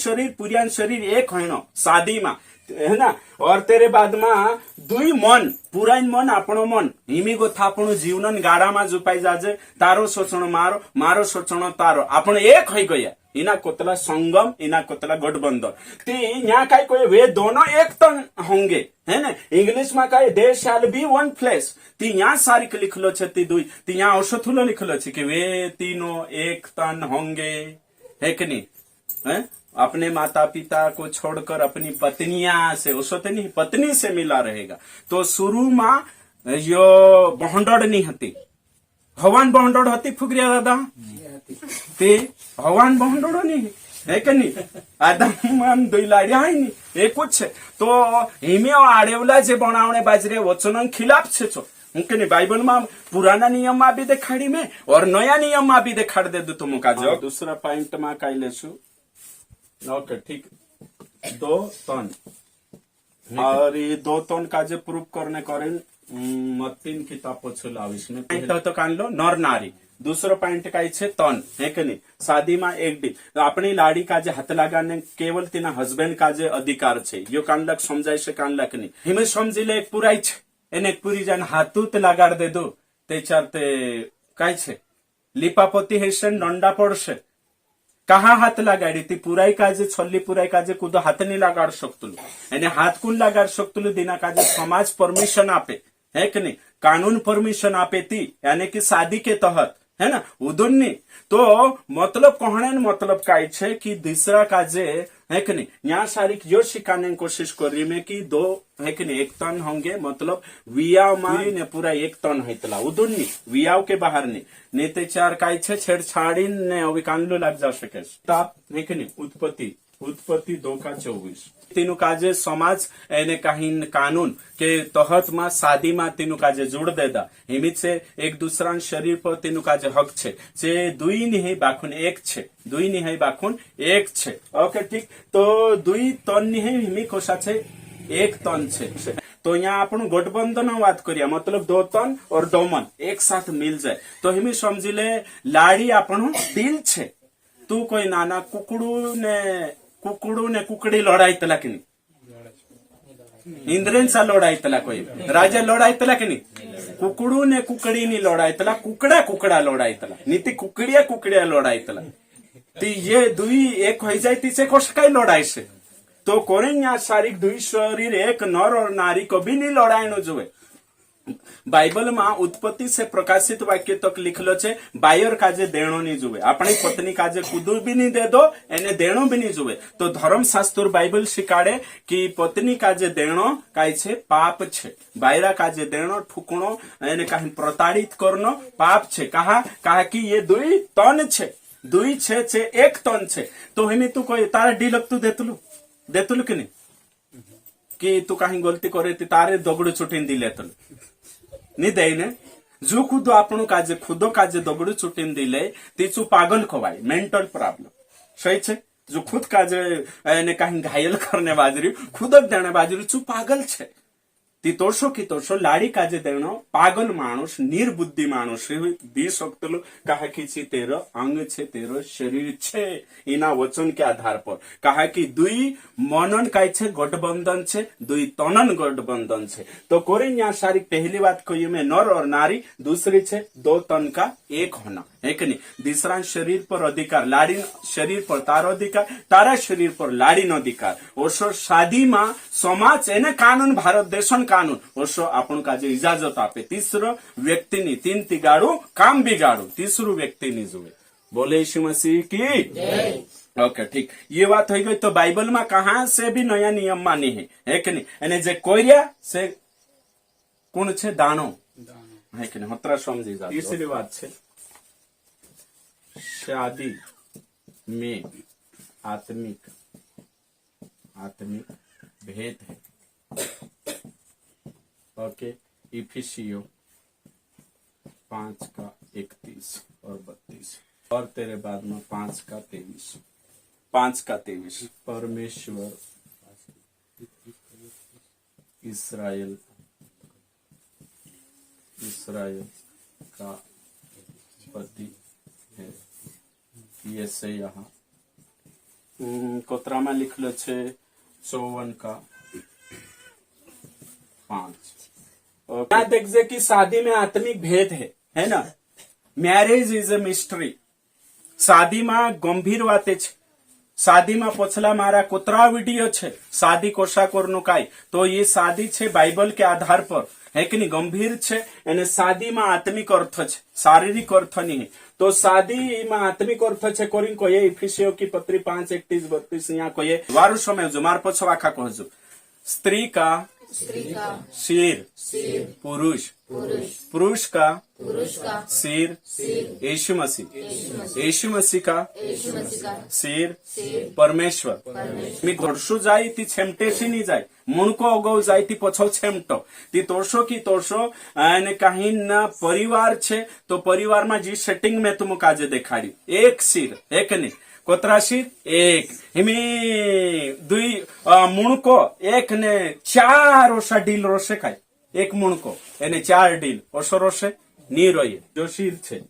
शरीर एक होनो शादी में है ना. और तेरे बाद में दुई मन, पुरान मन आपणो मन, हिमी गो थापणो जीवन गाड़ा में जुपाई जाजे. तारो सोचणो मारो, मारो सोचणो तारो, आपण एक हो गया. इना कोतला संगम, इना कोतला गठबंधन. ती यहाँ काई कोई वे दोनों एक तन होंगे है ना. इंग्लिश में काई दे शैल बी वन फ्लेश. ती यहाँ सारी लिखलो छे, ती दुई, ती यहाँ औषधुलो लिखलो छे कि वे तीनों एक तन होंगे है कि नहीं है. अपने माता पिता को छोड़कर अपनी पत्नियां से, उससे नहीं, पत्नी से मिला रहेगा. तो शुरू में यो बहंडड़ नहीं हती, हवान बहंडड़ हती फुगरिया दादा, ते हवान बहंडड़ो नहीं है कि नहीं. आदम दुई लाड़िया है नहीं, ये कुछ है. तो हिमे आड़ेवला जे बनावने बाजरे वचन खिलाफ छे छो नहीं. बाइबल में पुराना नियम में भी देखाड़ी में और नया नियम में भी देखाड़ दे दो तुम का. जो दूसरा पॉइंट में कही लेसु. ओके ठीक, दो तन, और ये दो तन का जो प्रूफ करने करें मत्तीन किताब पछुला इसमें तो कान लो नर नारी. दूसरो पॉइंट का छे तन है कि नहीं. शादी में एक डी अपनी लाड़ी का जे हाथ लगाने केवल तीना हस्बैंड का जे अधिकार छे, यो कान लक समझाई से कान लक नहीं. हिमे समझी ले एक पुराई छे, एने एक पूरी जान हाथूत लगाड़ दे दो ते चारते काय छे लिपापोती हेसे दंडा पड़से. कहा हाथ लगाड़ी ती पुराई काजे छल्ली पुराई काजे कुदो हाथ नहीं लगाड़ सकतुलु. एने हाथ कुन लगाड़ सकतुलु दिना काजे समाज परमिशन आपे है कि नहीं, कानून परमिशन आपे ती, यानी कि शादी के तहत है ना, उदुन्नी. तो मतलब कहने मतलब काय छे कि दूसरा काजे है कि नहीं. यहाँ सारी यो सिखाने की कोशिश कर रही मैं कि दो है कि नहीं एक तन होंगे, मतलब वियाव मारी ने पूरा एक तन है उदुन्नी, वियाव के बाहर नहीं ते चार काय छे छेड़छाड़ी ने अभी कानलो लग जा सके. है कि नहीं. उत्पत्ति 2:24 तीनों काजे समाज एने कहीं कानून के तहत में शादी में तीनों काजे जोड़ देदा. हिमित से एक दूसरा शरीर पर तीनों काजे हक छे. जे दुई नहीं बाखुन एक छे, दुई नहीं बाखुन एक छे. ओके ठीक. तो दुई तन नहीं हिमी कोशा छे एक तन छे. तो यहाँ अपन गठबंधन बात करिया, मतलब दो तन और दो मन एक साथ मिल जाए. तो हिमी समझी ले लाड़ी आपण दिल छे. तू कोई नाना कुकड़ू ने कुकड़ी लड़ाईतला कि नहीं, इंद्रेन सा लड़ाईतला, कोई राजा लड़ाईतला कि नहीं. कुकड़ू ने कुकड़ी नहीं लड़ाईतला, कुकड़ा कुकड़ा लड़ाईतला, नीति कुकड़िया कुकड़िया लड़ाईतला. ती ये दुई एक हो जाए तीसे कोश कई लड़ाई से. तो कोरें यहाँ सारी दुई शरीर एक नर और नारी को भी नहीं लड़ाई नो जुए. बाइबल में उत्पत्ति से प्रकाशित वाक्य तक लिखलो छे बायर काजे देणो नहीं जुए, अपनी पत्नी काजे कुदू भी नहीं दे दो, एने देणो भी नहीं जुए. तो धर्म शास्त्र बाइबल शिकाड़े कि पत्नी काजे देणो काई छे पाप छे, बायरा काजे देणो ठुकणो एने कहीं प्रताड़ित करनो पाप छे. कहा कि ये दुई तन छे, दुई छे एक तन छे. तो हिमी तू कोई तारा डीलक तू देतुलु कि नहीं, कि तू कहीं गलती करे तारे दगड़ू चुटीन दिले तुल नहीं दे ने. जो खुद आपनो काजे खुदो काजे दगड़ू चुटीन दिले तीचू पागल खवाई, मेंटल प्रॉब्लम सही छे. जो खुद काजे ने कहीं घायल करने बाजरी खुद देने बाजरी चू पागल छे. ती तोड़शो की तोड़शो लाड़ी काजे देनो पागल मानुष निर्बुद्धि मानुष बी सकतलो. कहा कि तेरो अंग छे, तेरो शरीर छे. इना वचन के आधार पर कहा कि दुई मनन काय छे गठबंधन छे, दुई तनन गठबंधन छे. तो कोरे यहाँ सारी पहली बात कही में नर और नारी, दूसरी छे दो तन का एक होना है कि नहीं. दूसरा शरीर पर अधिकार, लाड़ी शरीर पर तारो अधिकार, तारा शरीर पर लाड़ी नो अधिकार. ओसो शादी में समाज एने कानून भारत देशन कानून ओसो आपण का जो इजाजत आपे. तीसरो व्यक्ति नी तीन तिगाड़ू काम बिगाड़ू, तीसरो व्यक्ति नी जुए. बोले यीशु मसीह की। ओके ठीक, ये बात हो गई। तो बाइबल में कहा से भी नया नियम मानी है कि नहीं? एने जे कोरिया से कौन छे? दानो है कि नहीं? हतरा समझी जा। तीसरी बात है, शादी में आत्मिक भेद है। ओके, इफिसियो 5:31 और 32 और तेरे बाद में 5:23 परमेश्वर इसराइल का पति है। ये से यहाँ कोतरा में लिखलो छे 54:5। यहाँ देखजे कि शादी में आत्मिक भेद है ना? Marriage is a mystery. शादी में गंभीर बातें छे। शादी में पछला मारा कोतरा वीडियो छे शादी कोशाकोर काई। तो ये शादी छे बाइबल के आधार पर है कि नहीं? गंभीर छे। एने शादी में आत्मिक अर्थ छे, शारीरिक अर्थ नहीं है। तो शादी में आत्मिक अर्थ छे कोरिन को ये इफिसियो की पत्री 5:31-32 यहाँ को ये वारु समय जो मार पछवा खा कहजो। स्त्री का सिर पुरुष का सिर यीशु मसीह का सिर परमेश्वर। मी घोरसो जाई ती छेमटेसी नहीं जाय, मुनको अगौ जाई ती पछो छेमटो ती तोरसो की तोरसो। અને कहीं ना परिवार छे तो परिवार में जी सेटिंग में तुम काजे देखाड़ी एक सिर एक नहीं कोतरा सिर एक हिमी दुई मुणको एक ने 4 ओसा डील रोसे खाय एक मुणको एने 4 डील ओसो रोसे नी रोये। जो सिर छे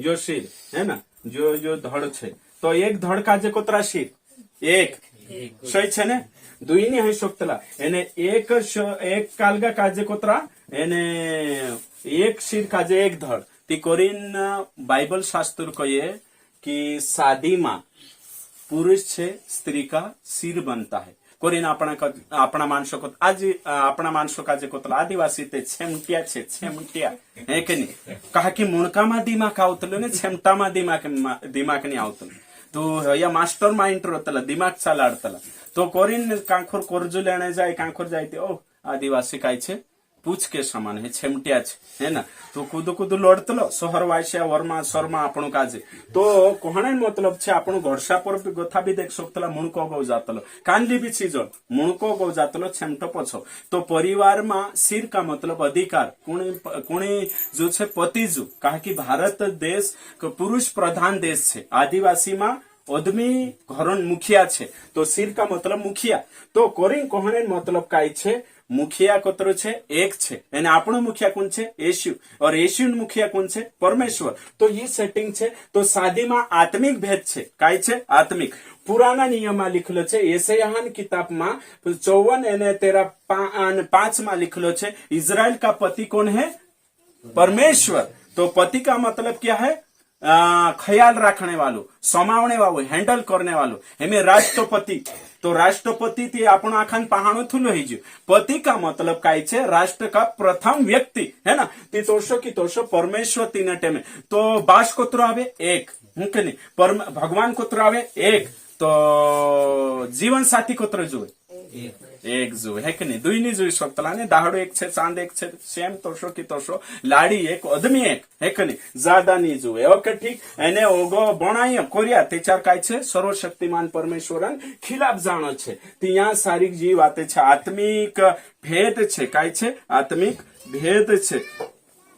जो सिर है ना जो धड़ छे तो एक धड़ काजे कोतरा सिर एक सही छे ने दुई नहीं है शोक्तला एने एक कालगा काजे कोतरा एने एक सिर काजे एक धड़ ती कोरिन बाइबल शास्त्र को ये कि शादी में पुरुष छे स्त्री का सिर बनता है। कोरिन अपना मानसो को आज अपना मानसो का जे कोतला आदिवासी ते छेमटिया छे छेमटिया है कि नहीं? कहा कि मुणका मा दिमाग आवतलो ने छेमटा मा दिमाग नहीं आवतलो। तो या मास्टर माइंड रोतला दिमाग चालाडतला। तो कोरिन कांखोर कोरजू लेने जाए कांखोर जाए ओ आदिवासी काय छे पूछ के समान है छेमटिया है ना? तो कूदू लड़तलो शहर वासिया वर्मा शर्मा आपणो काजे। तो कोहणे मतलब छे आपणो घरसा पर भी गोथा भी देख सकतला मुणको गौ जातलो कांदी भी चीज मुणको गौ जातलो छेमटो पछो। तो परिवार में सिर का मतलब अधिकार कुणी जो छे पतिजू। कहा कि भारत देश पुरुष प्रधान देश छे। आदिवासी में आदमी घरन मुखिया छे तो सिर का मतलब मुखिया। तो कोरिन कोहणे मतलब काय छे मुखिया कोतरो छे एक छे एने आपणो मुखिया कौन छे यीशु और यीशु मुखिया कौन छे परमेश्वर। तो ये सेटिंग छे। तो शादी में आत्मिक भेद छे काय छे आत्मिक। पुराना नियम में लिखलो छे यशायाह किताब में 54:13-5 में लिखलो छे इजराइल का पति कौन है परमेश्वर। तो पति का मतलब क्या है ख्याल रखने वालों समावने वालों हैंडल करने वालों हमें राष्ट्रपति। तो राष्ट्रपति थी आपण आखान पहाणो थुलो हीजु। पति का मतलब काय छे राष्ट्र का प्रथम व्यक्ति है ना? ती तोषो की तोषो परमेश्वर तीन टेमे। तो बास कोतरो आवे एक नहीं भगवान कोतरो आवे एक। तो जीवन साथी कोतरो जुए एक जो है कि नहीं? दुई नहीं जुई सकतला ने दाहड़ो एक छे चांद एक छे सेम तोषो की तोषो लाड़ी एक आदमी एक है कि नहीं? ज्यादा नहीं जुए। ओके ठीक। एने ओगो बनाई कोरिया तेचार काय छे सर्वशक्तिमान परमेश्वरन खिलाफ जानो छे। तिया सारी जी बातें छे आत्मिक भेद छे काय छे आत्मिक भेद छे।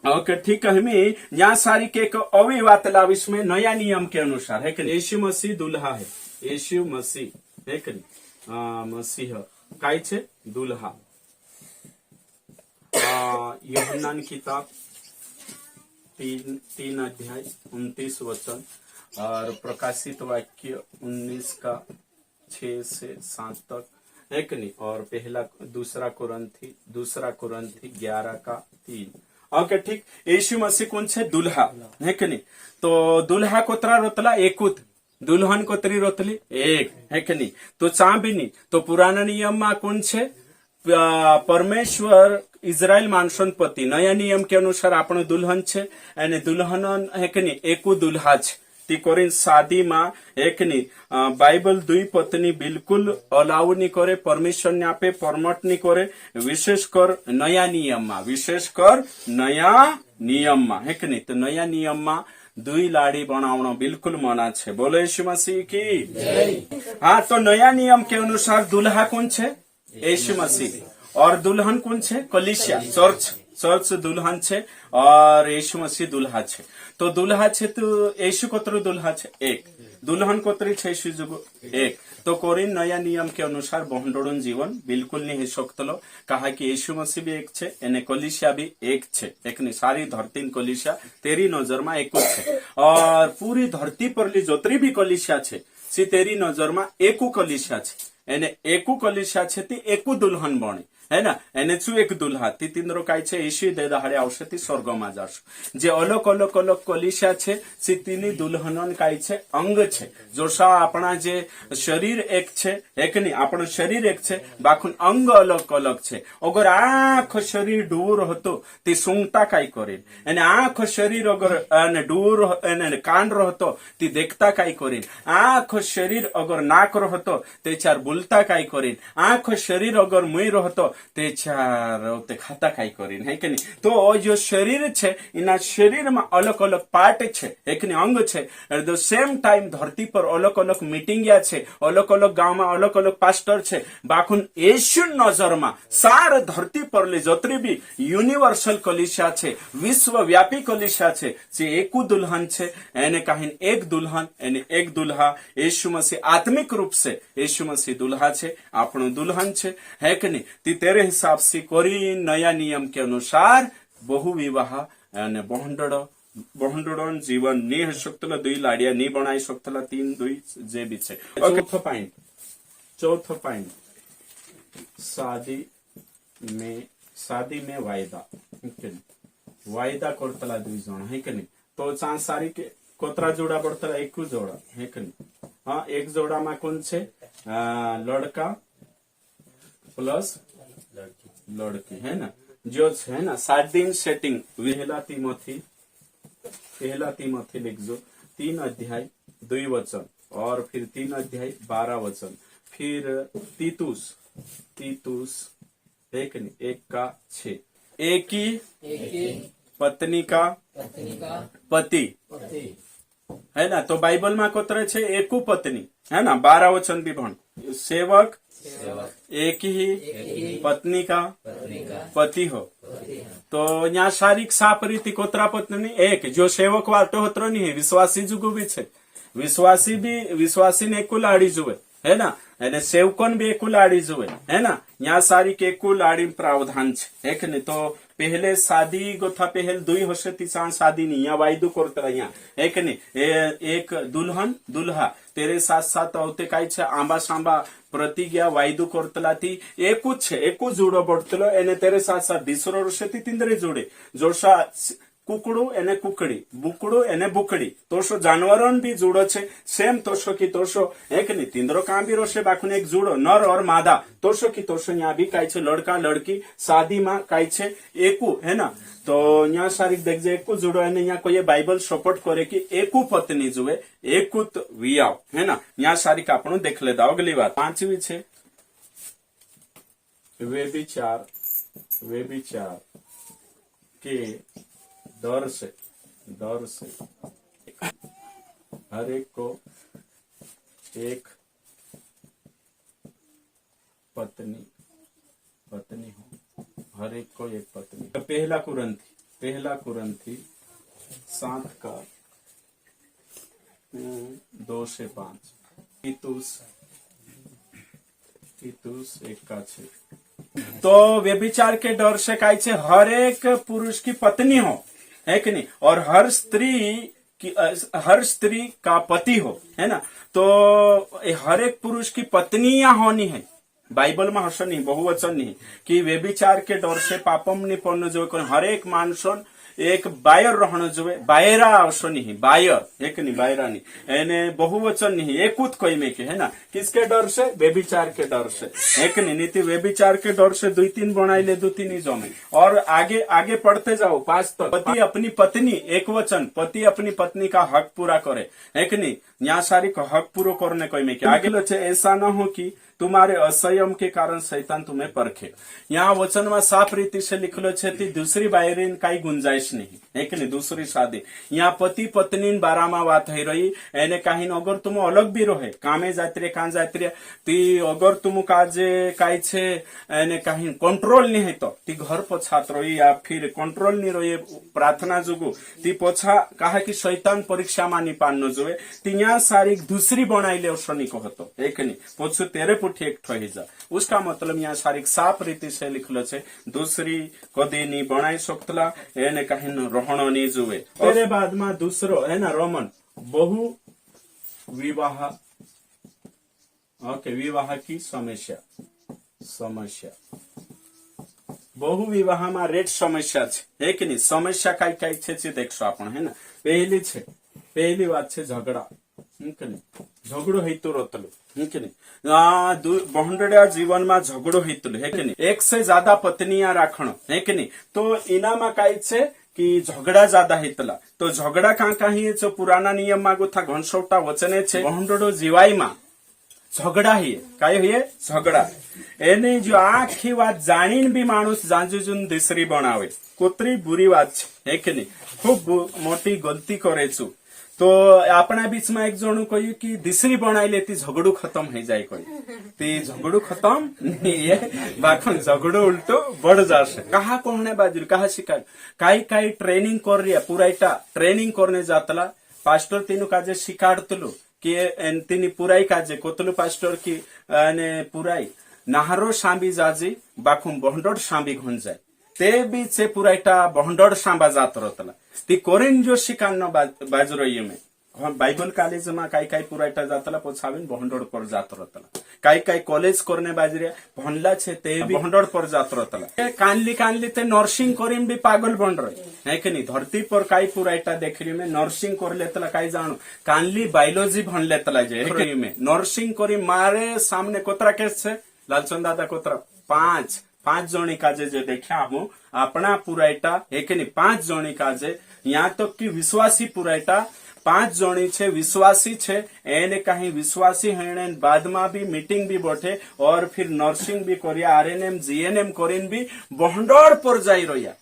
ओके ठीक है। हमें यहाँ सारी के एक अवी बात लाविश में नया नियम के अनुसार है कि यीशु मसीह दुल्हा है। यीशु मसीह है कि नहीं? मसीह काय छे दुल्हा। यूहन्ना किताब 3:29 और प्रकाशित वाक्य 19:6-7 तक है कि नहीं? और दूसरा कुरंथी 11:3। ओके ठीक। यीशु मसीह कौन छे दुल्हा है कि नहीं? तो दुल्हा कोतरा रोतला एकूत दुल्हन कोतरी रोतली एक है कि नहीं? तो भी नहीं। तो पुराना नियम में कौन छे परमेश्वर इजराइल मानसन पति। नया नियम के अनुसार आपण दुल्हन छे एने दुल्हन है कि नहीं एकू दुल्हा छे ती कोरिन शादी में एक नी बाइबल दुई पत्नी बिल्कुल अलाउ नहीं करे, परमिशन नहीं आपे, परमट नहीं करे, विशेषकर नया नियम में है कि नहीं। तो नया नियम में दुई लाड़ी बनावना बिल्कुल मना छे। बोलो यीशु मसीह की। हाँ, तो नया नियम के अनुसार दुल्हा कौन छे? यीशु मसीह। और दुल्हन कौन छे? कलीसिया, चर्च दुल्हन छे और यीशु मसीह दुल्हा छे। तो दुल्हा छे तो यीशु कोतरु दुल्हा छे? एक। दुल्हन कोतरी छे? यीशु जुगु एक। तो कोरिन नया नियम के अनुसार बहनडोड़न जीवन बिल्कुल नहीं है सकतलो, कहा कि यीशु मसीह भी एक छे, एने कलीसिया भी एक छे, एक नहीं सारी धरती कलीसिया तेरी नजर में एक छे। और पूरी धरती पर जोतरी भी कलीसिया छे सी तेरी नजर में एकू कलीसिया छे, एने एकू कलीसिया छे ती एकू दुल्हन बने है ना। एने छू एक दुल्हा ती तीनरो काय छे यीशु दे दहाड़े आवशे ती स्वर्ग में जाशु। जे अलग अलग अलग कलीसिया छे सी तीनी दुल्हनन काय छे अंग छे। जोशा आपणा जे शरीर एक छे एक नहीं, आपणो शरीर एक छे बाखुन अंग अलग अलग छे। अगर आख शरीर दूर होतो ती सूंघता काय करेन, एने आख शरीर अगर दूर एने कान रहतो ती देखता काय करेन, आख शरीर अगर नाक रहतो ते चार बोलता काय करेन, आख शरीर अगर मुई रहतो ते चार ते खाता काय करीन है कि नहीं। तो जो शरीर छे इना शरीर में अलग अलग पार्ट छे एक नहीं अंग छे। एट द सेम टाइम धरती पर अलग अलग मीटिंग छे, अलग अलग गांव में अलग अलग पास्टर छे। बाखुन यीशु नजर में सार धरती पर जोतरी भी यूनिवर्सल कलीसिया छे, विश्वव्यापी कलीसिया छे, से एकू दुल्हन छे। एने कहिन एक दुल्हन एने एक दुल्हा। यीशु मसीह आत्मिक रूप से यीशु मसीह दुल्हा छे, आपनो दुल्हन छे है कि नहीं। तेरे हिसाब से कोरी नया नियम के अनुसार बहु विवाह बहनडोड़न जीवन नहीं हो सकता, दुई लाड़िया नहीं बनाई सकता, तीन दुई जे भी छे। चौथो पॉइंट शादी में वायदा करतला दुई जण है कि नहीं। तो सांसारिक के कोतरा जोड़ा पड़ता एक जोड़ा है कि नहीं। हाँ, एक जोड़ा में कौन छे? लड़का प्लस लड़की है ना, जो है ना 7 दिन सेटिंग। पहला तिमोथी लिख जो 3 अध्याय 2 वचन, और फिर 3 अध्याय 12 वचन, फिर तीतुस एक नहीं, 1 का 6, एक ही पत्नी का पति है ना। तो बाइबल में कोतरे छे एकू पत्नी है ना। 12 वचन भी भण, सेवक एक ही पत्नी का पति हो। तो यहाँ शारीरिक साप रीति कोतरा पत्नी एक, जो सेवक वाटो होतरो नहीं है, विश्वासी जुगु भी छे। विश्वासी ने एकू लाड़ी जुए है ना, एने सेवकन भी एकू लाड़ी जुए है ना। यहाँ सारी के एकू लाड़ी प्रावधान छे एक नहीं। तो पहले शादी गोथा पहल दुई होशे तीसान शादी नहीं, यहाँ वायदू करता यहाँ एक नहीं। एक दुल्हन दुल्हा तेरे साथ साथ होते काय छे आंबा सांबा प्रतिज्ञा वायदू करतला थी एकू छे, एकू जोड़ो बढ़तलो एने तेरे साथ साथ बीसरो रोशे थी तींदरे जोड़े जोशा कुकड़ू एने कुकड़ी, बुकड़ू एने बुकड़ी। तोशो जानवरों भी जुड़ो छे सेम तोशो की तोशो एक नहीं। तींदरो काम भी रोशे बाखुन एक जुड़ो नर और मादा तोशो की तोशो यहाँ भी काय छे लड़का लड़की शादी में काय छे एकू है ना। तो यहाँ सारी देख जे एकू जुड़ो एने यहाँ कोई बाइबल सपोर्ट करे कि एकू पत्नी जुए एकू वियाव है ना। यहाँ सारी कापणो देख लेता। अगली बात 5वीं छे व्यभिचार के डर से हर एक को एक पत्नी हो, हर एक को एक पत्नी। तो पहला कुरंथी 7 का 2 से 5, तीतुस 1 का 6। तो व्यभिचार के डर से काय छे हर एक पुरुष की पत्नी हो है कि नहीं, और हर स्त्री का पति हो है ना। तो हर एक पुरुष की पत्नियां होनी है। बाइबल में हर्ष नहीं बहुवचन नहीं कि व्यभिचार के डर से पापम नहीं पड़ने जो हर एक मानसन एक बायर रहना जुए बायरा आवश्य नहीं बायर एक नहीं बायरा नहीं एने बहुवचन नहीं एकूत कोई में के है ना किसके डर से व्यभिचार के डर से एक नहीं नीति व्यभिचार के डर से 2-3 बनाई ले 2-3 ही जमे और आगे आगे पढ़ते जाओ 5 तक पति अपनी पत्नी एक वचन पति अपनी पत्नी का हक पूरा करे एक नहीं यहाँ सारी का हक पूरा करने कोई में के आगे लोचे ऐसा न हो कि तुम्हारे असंयम के कारण शैतान तुम्हें परखे यहाँ वचन में साफ रीति से लिखलो छे ती दूसरी बायरीन काई गुंजाइश नहीं एक नहीं दूसरी शादी यहाँ पति पत्नी बारा में बात है रही एने कहीं अगर तुम अलग भी रहे कामे जाते कां जाते ती अगर तुम काजे काई छे एने कहीं कंट्रोल नहीं है तो ती घर पछात रही या फिर कंट्रोल नहीं रही प्रार्थना जुगु ती पछा कहा कि शैतान परीक्षा मानी पान जुए ती यहाँ सारी दूसरी बनाई ले शनि कहतो एक नहीं पछु तेरे एक ठही जा उसका मतलब यहाँ शारीरिक साफ रीति से लिखलो छे दूसरी कदी नी बनाई सकतला एने कहीं रहण नी जुए तेरे बाद में दूसरो है ना रोमन बहु विवाह ओके विवाह की समस्या बहु विवाह में रेट समस्या है कि नहीं समस्या कई कई छे देखो आपण है ना पहली बात छे झगड़ा झगड़ो हेतु रोतलु बहुंडा जीवन में झगड़ो हेतु है कि नहीं एक से ज्यादा पत्नियां राखण है कि नहीं तो इना में कई छे कि झगड़ा ज्यादा हेतला तो झगड़ा का ही जो पुराना नियम में गुथा घनसौटा वचने छे बहुंडो जीवाई में झगड़ा ही कई हुए झगड़ा एने जो आखी बात जानी भी मानुस जांजुजुन दिसरी बनावे कोतरी बुरी बात है कि नहीं खूब मोटी गलती करे छु तो अपना बीच में एक जणु कहू कि दिसरी बनाई लेती झगड़ू खत्म हो जाए कोई ती झगड़ू खत्म नहीं है बाखन झगड़ू उल्टो बढ़ जासे कहा कोने बाजू कहा शिकाय काई ट्रेनिंग कर रही है पूरा ट्रेनिंग करने जातला पास्टर तीनू काजे शिकाड़तलु कि तीनी पुराई काजे कोतलु पास्टर की पुराई नाहरो सांबी जाजी बाखुम बहंडोड सांबी घन जाए ते बीच से पुराईटा बहंडोड सांबा जात रहतला ती कोरेन जो शिकान्न बाजू रही में बाइबल कॉलेज में काई पुराईटा जातला पोछावीन बहंडोड पर जात रहतला काई कॉलेज करने बाजरे भनला छे ते बहंडोड पर जात रहतला कानली ते नर्सिंग करीम भी पागल बन रहे है कि नहीं धरती पर काई पुराईटा देखली में नर्सिंग कर लेतला काई जानो कानली बायोलॉजी भन लेतला जे में नर्सिंग करी मारे सामने कोतरा केस छे लालचंद दादा कोतरा 5 जणी काजे जो देखा हम अपना पुराईटा एक नहीं 5 जणी काजे यहाँ तक कि विश्वासी पुराईटा 5 जणी छे विश्वासी छे एने कहीं विश्वासी हेने बाद में भी मीटिंग भी बैठे और फिर नर्सिंग भी करिया आरएनएम जीएनएम करीन भी बहंडोड़ पर जाई रहिया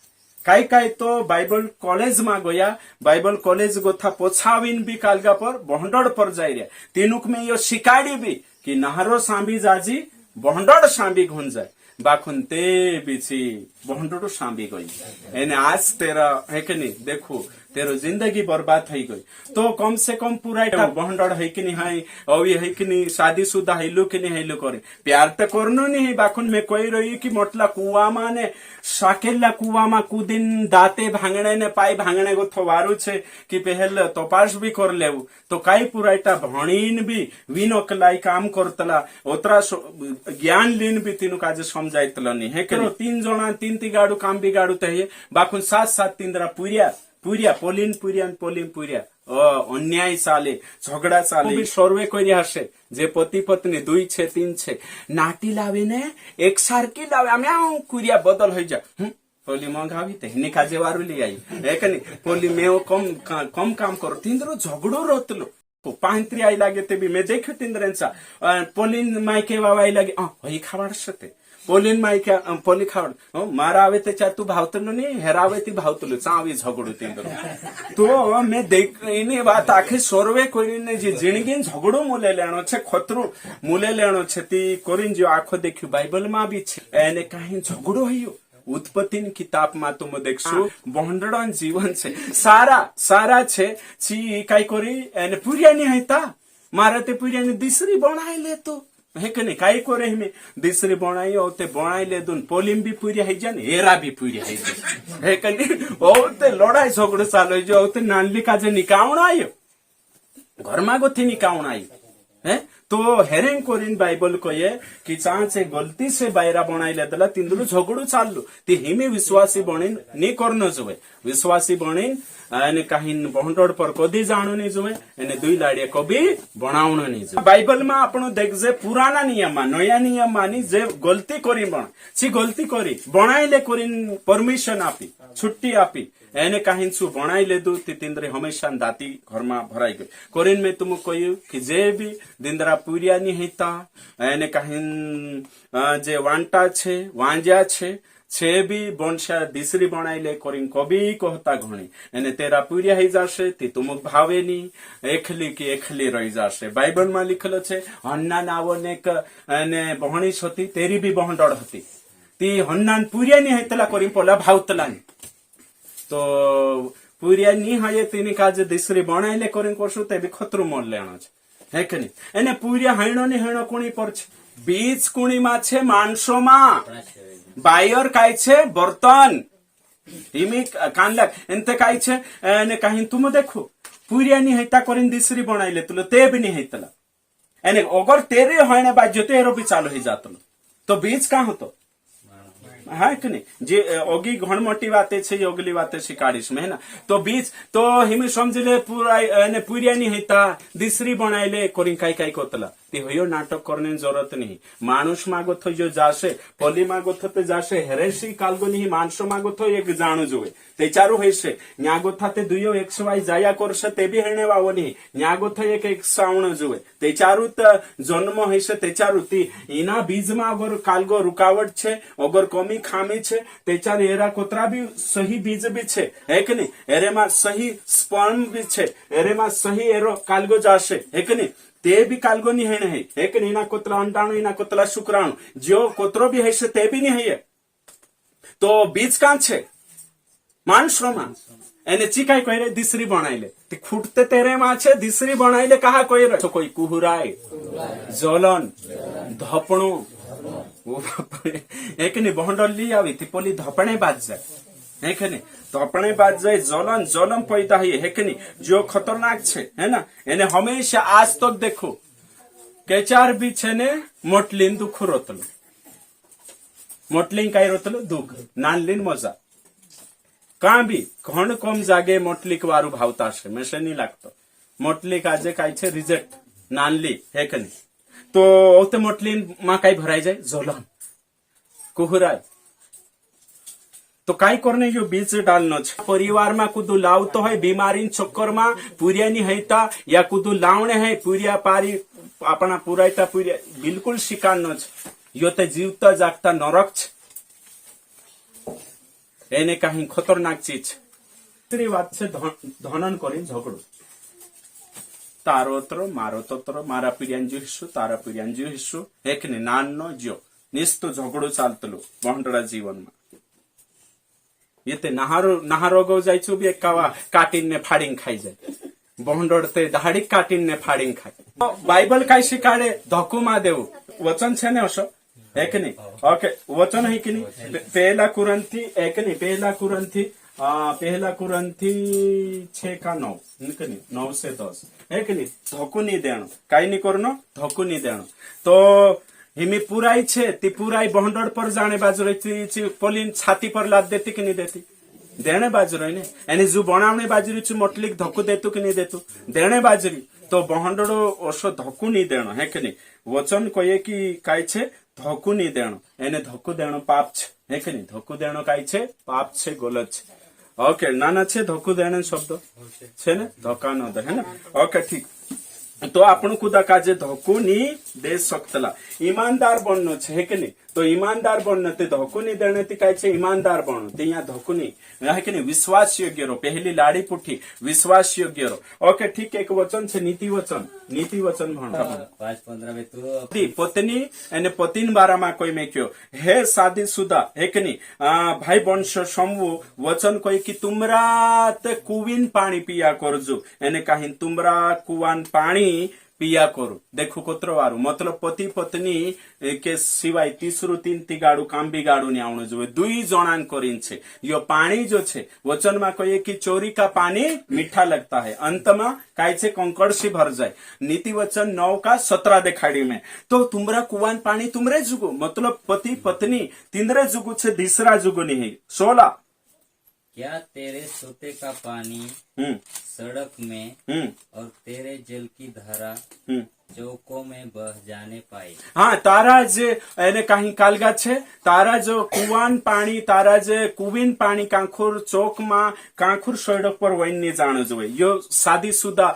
काई तो बाइबल कॉलेज में गया बाइबल कॉलेज गोथा पोछावीन भी कालगा पर बहंडोड़ पर जाई रहा तीनुक में यो शिकाड़ी भी कि नहरो सांबी जाजी बहंडोड़ सांबी घुन जाए बाखुन ते बिची बहंडोड़ सांबी गई एने आज तेरा है कि नहीं देखो तेरो जिंदगी बर्बाद हो गई तो कम से कम पूरा बहंडोड़ है कि नहीं है और ये है कि नहीं शादीशुदा हैलू कि नहीं हैलू करे प्यार तो करनो नहीं है बाखुन में कोई रही कि मोटला कुआ ने साकेला कुआ में कुदिन दाते भांगने ने पाई भांगने को थोवारू छे कि पहले तपास भी कर लेवु तो काई पुराईटा भणीन भी विनोकलाई काम करतला ओतरा ज्ञान लीन भी तीनू काजे समझाइतला नहीं है कि 3 जना 3 गाड़ू काम भी गाड़ू ते बाखुन 7 3 पुरिया पोलिन पुरिया अन्याय साले झगड़ा साले सर्वे करी हसे जे पति पत्नी 2 छे 3 छे नाटी लावे ने एक सारकी लावे आम्याऊ कुरिया बदल हो जा पोली मंगावी ते हिने काजे वारू ली आई एकनी पोली मेओ कम काम करो तिंद्रो झगड़ो रोतलो पांत्री आई लागे ते भी मैं देखो तिंद्रेंचा पोलिन मायके वावाई लागे होई खावाड सते पोलिन मायके पोली खावड मारा आवे ते चा तू भावतलो नहीं हेरावे ती भावतलो चावी झगड़ो तिंद्रो तो मैं देख इने बात आखे सर्वे करीने जे जिणगीन झगड़ो मुले लेणो छे खतरो मुले लेणो छे ती करीन जो आखो देखियो बाइबल में भी छे एने काई झगड़ो हयो उत्पत्ति किताब में तुम देखो बहंडड़न जीवन छे सारा छे ची काई करी एने पुरिया नहीं हैता मारा ते पुरिया ने दिसरी बनाई ले तो है कि नहीं काई करे हमें दिसरी बनाई ओते बनाई ले दुन पोलिम भी पुरिया है जान हेरा भी पुरिया है कि नहीं ओते लड़ाई झगड़ो चालो जो ओते नानली काजे निकाउण आयो घर में गोथी निकाउण आयो है तो हेरेंग कोरिन बाइबल को ये कि चाह से गलती से बायरा बनाइले दला तिंदरु झगडू चालू ती हिमी विश्वासी बणीन नी करनो जुवे विश्वासी बणीन एने काहीन बहंटोड पर कदी जाणु नी जुवे एने दुई लाडिया कभी बनाउन नी जुवे बाइबल में आपण देख जे पुराना नियम नया नियम मानी जे गलती करी बण सी गलती करी बनाइले कोरिन परमिशन आपी छुट्टी आपी एने काहीन सु बनाइले दु ती तिंद्रे हमेशा दाती घरमा भराई गई कोरिन में तुम कहियो कि जे भी दिंदरा पुरिया नी हेता एने काहीन जे वांटा छे वांजा छे भी बनशा दिसरी बनाइले कोरिन कभी कहता घणी एने तेरा पुरिया ही जाशे ती तुमक भावे नी एकली की एकली रही जाशे बाइबल में लिखलो छे हन्ना नावने एने बहणी छती तेरी भी बहंडड़ हती ती हन्नान पुरिया नी हेतला कोरिन पोला भावतला तो पुरिया नी हये तिनी काज दिसरी बनाइले कोरिन करसु ते भी खतरू मोल लेणो छे हे कनी एने पुरिया हैणो नी हैणो कोणी पर छे बीज कुणी मा छे माणसो मा बायर काय छे बर्तन हिमी कानला एंते काय छे एने काहीन तुम देखो पुरिया नी हेता कोरिन दिसरी बनाइले तुलो ते भी नी हेतला एने अगर तेरे होयने बाज्यो तेरो भी चालू ही जातलो तो बीज का होतो हाँ कि नहीं जे ओगी घणमोटी बातें छे योगली बातें शिकारिश में है ना तो बीच तो हिमी समझले पूरा ने पुरिया नी हेता दिसरी बनाइले कोरिन काय काय कोतला ती होयो नाटक करने जरूरत नहीं मानुष मागो थो जो जाशे पोली मागो थो ते जाशे हेरेसी कालगो नहीं मानसो मागो थो एक जाणू जुवे ते चारू हेसे न्यागो थाते दुयो 100 जाया करसे ते भी हेणे वावो नहीं न्यागो थो एक 100 जुवे ते चारू त जन्म हेसे ते चारू ती इना बीज मा अगर कालगो रुकावट छे अगर कमी खामी छे ते चार एरा कोतरा भी सही बीज भी छे है कि नहीं एरे मा सही स्पर्म भी छे एरे मा सही एरो कालगो जाशे है कि नहीं ते भी कालगो नहीं है एक नहीं ना कोतला अंडाणु ना कोतला शुक्राणु जो कोतरो भी है से ते भी नहीं है तो बीज कां छे मानसरो मा एने चिकाई कहिरे दिसरी बनाइले ते खुटते तेरे मा छे दिसरी बनाइले कहा कहिरे तो कोई कुहुराय जलन धपणो एक नहीं बहंडल ली आवी ती पोली धपणे बाज जाए है कि नहीं धपणे बाज जाए जलन जलम पैदा है कि नहीं जो खतरनाक छे है ना एने हमेशा आज तक देखो केचार भी छे ने मोटलिन दुख रोतलो मोटलिन काय रोतलो दुख नानलिन मजा का भी घण कम जागे मोटलिक वारू भावता छे में से नहीं लागतो मोटलिक आजे काय छे रिजेक्ट नानली है कि नहीं तो ओते मोटलिन मा काय भराई जाए जलन कुहुराय तो काय करने जो बीज डालनो छे परिवार में कुदू लावतो है बीमारी चक्कर में पुरिया नी हैता या कुदू लावणे है पुरिया पारी अपना पुरायता पुरिया बिल्कुल शिकारनो छे यो ते जीवता जागता नरक छे एने काही खतरनाक चीज तीसरी बात छे धनन करी झगड़ो तारो तरो मारो तरो मारा पिरियांजु हिस्सु तारा पिरियांजु हिस्सु एक ने नानो जो निस्तो झगड़ो चालतलो बहंडड़ा जीवन में ये ते नहारो गो जायचो भी एकावा काटिन ने फाड़िंग खाई जाए बहंडड़ते दाढ़ी काटिन ने फाड़िंग खाय तो बाइबल काय शिकाडे धक्को मा देव वचन छे ने असो एक नहीं ओके वचन है कि नहीं पहला कुरंथी एक नहीं पहला कुरंथी 6 का 9 नहीं 9 से 10 है कि नहीं धक्को नहीं देनो काई नहीं करनो धक्को नहीं देनो तो हिमी पुराई छे ती पुराई बहंडड़ पर जाने बाजू रही पोलिन छाती पर लाद देती कि नहीं देती देने बाजू रही ने एने जो बनावने बाजू रही मोटलिक धक्को देतु कि नहीं देतु देने बाजरी तो बहंडड़ो ओसो धक्को नहीं देनो है कि नहीं वचन कहे कि काय छे धक्को नहीं देनो एने धक्को देनो पाप छे है कि नहीं धक्को देनो काय छे पाप छे गलत छे ओके नाना छे धक्को देने शब्द छे ने धक्का न दे है ना ओके ठीक तो आपण कुदा काजे धक्को नी दे सकतला ईमानदार बननो छे कि नहीं तो ईमानदार बनने ते धक्को नी देने ती काय छे ईमानदार बनो ते यहाँ धक्को नी है कि नहीं विश्वास योग्य रो पहली लाड़ी पुठी विश्वास योग्य रो ओके ठीक एक वचन छे नीति वचन भणो 5:15 में तो पत्नी एने पतिन बारा में कोई में क्यों हे शादी सुदा है कि नहीं भाई वंश समूह वचन कोई कि तुमरा ते कुविन पानी पिया करजो एने कहीं तुमरा कुवान पानी पिया करू देखो कोतरो वारू मतलब पति पत्नी के सिवाय तीसरू तीन ती गाड़ू काम भी गाड़ू नहीं आवणु जोवे दुई जणान करीन छे यो पानी जो छे वचन में कहिए कि चोरी का पानी मीठा लगता है अंत में काय छे कंकड़ से भर जाए नीति वचन 9 का 17 देखाड़ी में तो तुमरा कुवान पानी तुमरे जुगो मतलब पति पत्नी तिंद्रे जुगु छे तीसरा जुगु नहीं 16 क्या तेरे सोते का पानी सड़क में और तेरे जल की धारा चौकों में बह जाने पाए हाँ तारा जे એને કાહી કાલગા છે તારા જો કુવાન પાણી તારા જે કુવીન પાણી કાંખુર ચોકમાં કાંખુર સડક પર વહીને જાણો જોઈએ યો સાદી સુદા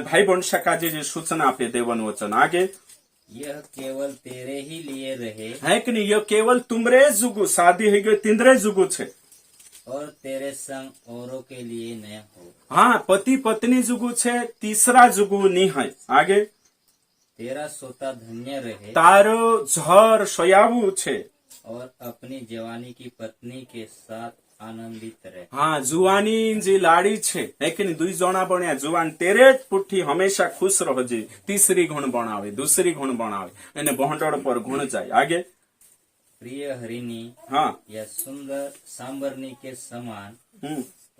ભાઈ બન શકાજે જે સૂચના આપે દેવન વચન આગે यह केवल तेरे ही लिए रहे है कि नहीं यो केवल तुमरे जुगु शादी है गयो तिंद्रे जुगु छे और तेरे संग औरों के लिए न हो हाँ पति पत्नी जुगु छे तीसरा जुगु नहीं है आगे तेरा सोता धन्य रहे तारो झर सोयावु छे और अपनी जवानी की पत्नी के साथ आनंदित रहे हाँ जुवानी जी लाड़ी छे है कि नहीं दुई जना बण्या जुवान तेरे ज पुठी हमेशा खुश रहोजे तीसरी गुण बनावे दूसरी गुण बनावे एने बहंडोड़ पर गुण जाए आगे प्रिय हरिणी हाँ या सुंदर सांबरनी के समान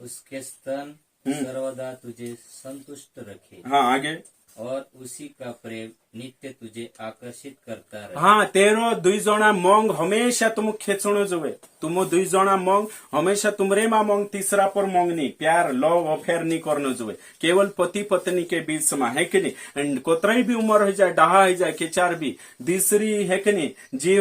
उसके स्तन सर्वदा तुझे संतुष्ट रखे हाँ आगे और उसी का प्रेम नित्य तुझे आकर्षित करता रहे हाँ तेरो दुई जना मंग हमेशा तुम खेचणो जोवे तुम दुई जना मंग हमेशा तुमरे मा मंग तीसरा पर मंग नहीं प्यार लव अफेयर नहीं करनो जोवे केवल पति पत्नी के बीच में है कि नहीं कोतराई भी उम्र हो जाए डहा हो जाए केचार भी तीसरी है कि नहीं जी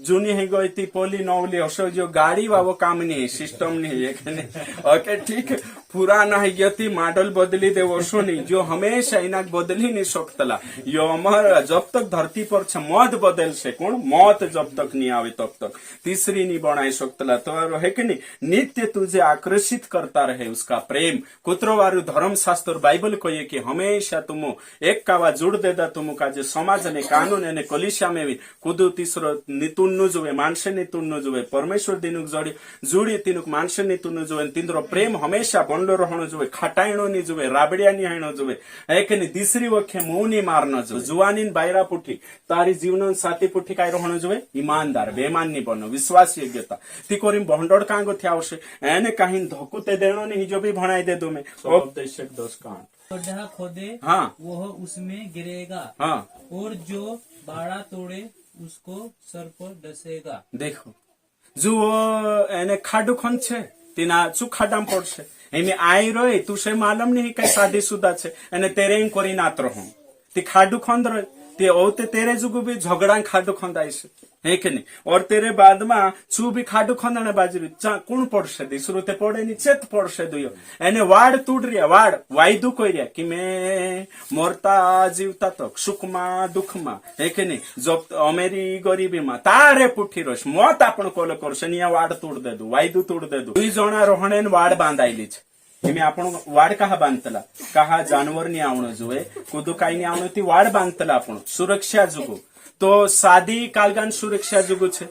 जूनी है गई थी पोली नवली हसो जो गाड़ी वावो काम नहीं सिस्टम नहीं है कि नहीं ओके ठीक पुराना है यति मॉडल बदली दे वसो नहीं जो हमेशा इनाक बदली नहीं सकतला यो अमर जब तक धरती पर छे मौत बदल से कौन मौत जब तक नहीं आवे तब तक तीसरी नहीं बनाई सकतला तो है कि नहीं नित्य तुझे आकर्षित करता रहे उसका प्रेम कुत्रवारु धर्म शास्त्र बाइबल कहिए कि हमेशा तुम एक कावा जुड़ देदा तुम का जो समाज ने कानून ने कलिशा में भी कुदु तीसरो नितुन्नु जुवे मानसे नितुन्नु जुवे परमेश्वर दिनुक जुड़ी तिनुक मानसे नितुन्नु जुवे तिंद्रो प्रेम हमेशा बंडो रहणो जुवे खटाइणो नहीं जुवे राबड़िया नहीं हाइणो जुवे है कि नहीं तीसरी वखे मुंह नहीं मारनो जुवे जुवानी बायरा पुठी तारी जीवन साथी पुठी काय रहणो जुवे ईमानदार बेमान नहीं बनो विश्वास योग्यता ती कोरी बहंडोड़ कांगो थया आवशे एने काहीन धोकुते देणो नहीं जो भी भणाई दे दो में उपदेशक 10 कांड तो जहाँ खोदे हाँ वह उसमें गिरेगा हाँ और जो बाड़ा तोड़े उसको सर पर डसेगा देखो जुओ एने खाडू खन छे तीना चू खाडाम पड़शे एमे आई रोय तू से मालूम नहीं कई शादी शुदा छे एने तेरे कोरी नात रहो ती खाडू खंद रोय ते ओते तेरे जुगु भी झगड़ा खाडू खंदाई से है कि नहीं और तेरे बाद में छू भी खाडू खंदने बाजरी कौन पड़शे दिसरुते पड़े नी चेत पड़शे दुयो एने वाड़ तूड़ रिया वाड़ वायदू कोई रिया कि मैं मरता जीवता तक सुख में दुख में है कि नहीं जब अमेरी गरीबी में तारे पुठी रोश मत आपण कोले करशे निया वाड़ तूड़ दे दू वायदू तूड़ दे दू दुई जना रोहणे वाड़ बांधायली छे एमे आपण वाड़ कहा बांधतला कहा जानवर नहीं आवणो जुवे कुदू काई नहीं आवणो ती वाड़ बांधतला आपण सुरक्षा जुगु तो सादी कालगान सुरक्षा जुगु छे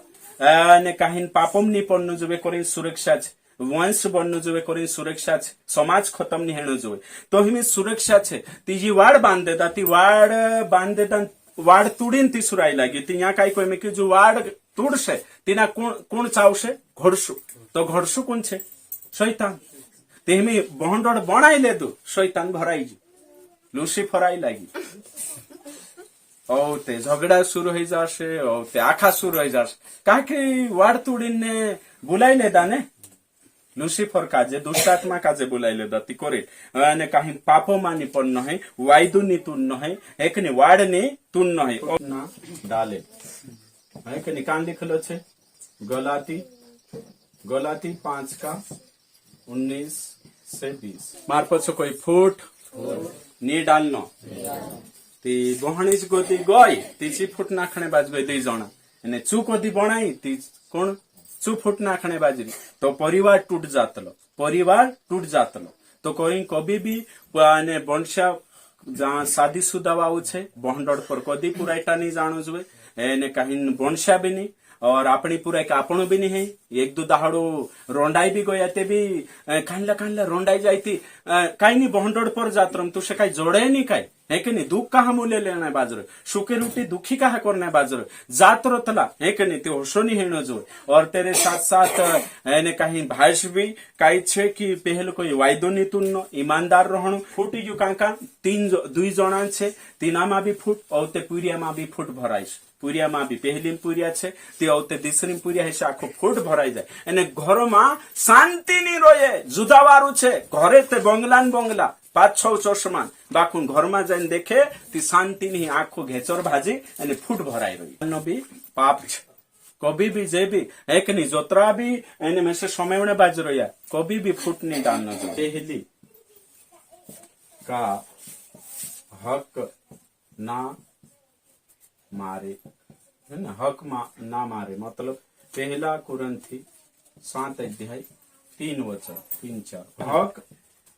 ने काहीन पापम नहीं पड़नो जुवे कोरी सुरक्षा छे वंश बननो जुवे कोरी सुरक्षा छे समाज खत्म नहीं हेणो जुवे तो हिमे सुरक्षा छे तीजी वाड़ बांध देता ती वाड़ बांध देता वाड़ तुडीन ती सुराई लागी ती या काई कोई में कि जो वाड़ तुडशे तीना कोण चावशे घोड़सु तो घोड़सु कोण छे शैतान तेमी बहंडोड़ बनाई ले दू शैतान भराई जी लुसिफर आई लागी ओ ते झगड़ा शुरू हो जाशे ओ ते आखा शुरू हो जाशे काके वाड़ तुड़ीन ने बुलाई लेदा ने लुसिफर काजे दुष्टात्मा काजे बुलाई लेदा ती करे अने काही पापो मानी पण नहे वायदु नी तुन नहे एक ने वाड़ ने तुन नहे ना डाले है के निकान लिखलो छे गलाती 5 का 19 से 20 मार पछो कोई फूट नी डालनो ती बहणीज गोदी गई तीची फूट नाखणे बाज गई दुई जना एने चू कोदी बनाई ती कोण चू फूट नाखणे बाजरी तो परिवार टूट जातलो तो कोई कभी भी ने बनशा जहाँ शादी शुदा वाऊ छे बहंडोड़ पर कदी पुराइटा नहीं जानो जुए एने काहीन बनशा भी नहीं और अपनी पूरा एक आपण भी नहीं है एक दो दाहड़ो रोंडाई भी गया ते भी कांडला कांडला रोंडाई जाती काही नहीं बहंडोड पर जात्रम तू से काही जोड़े नहीं काही है कि नहीं दुख कहा मूल्य लेना है बाजर सुखे रूटी दुखी कहा करना है बाजर जात्रो तला है कि नहीं ते होशोनी है जो और तेरे साथ साथ एने कहीं भाष भी काई छे कि पहल कोई वायदो नहीं तुन्नो ईमानदार रहणु फूटी गयु कांका दुई जना छे तीना मा भी फूट और ते पुरिया मा भी फूट भराइश पुरिया मा भी पहली पुरिया छे ते औते दिसरी पुरिया है आखो फूट भराई जाए एने घर में शांति नहीं रोये जुदावारू छे घरे ते बंगला बंगला 5-6 चश्मा बाकुन घर में जाइन देखे ती शांति नहीं आखो घेचर भाजी एने फूट भराई रही भी पाप छे कभी भी जे भी एक नहीं जोतरा भी एने में से समय में बाज रहा कभी भी फूट नहीं डालना जो पहली का हक ना मारे है ना हक ना मारे मतलब पहला कुरंथी 7 अध्याय 3 वचन 3-4 हक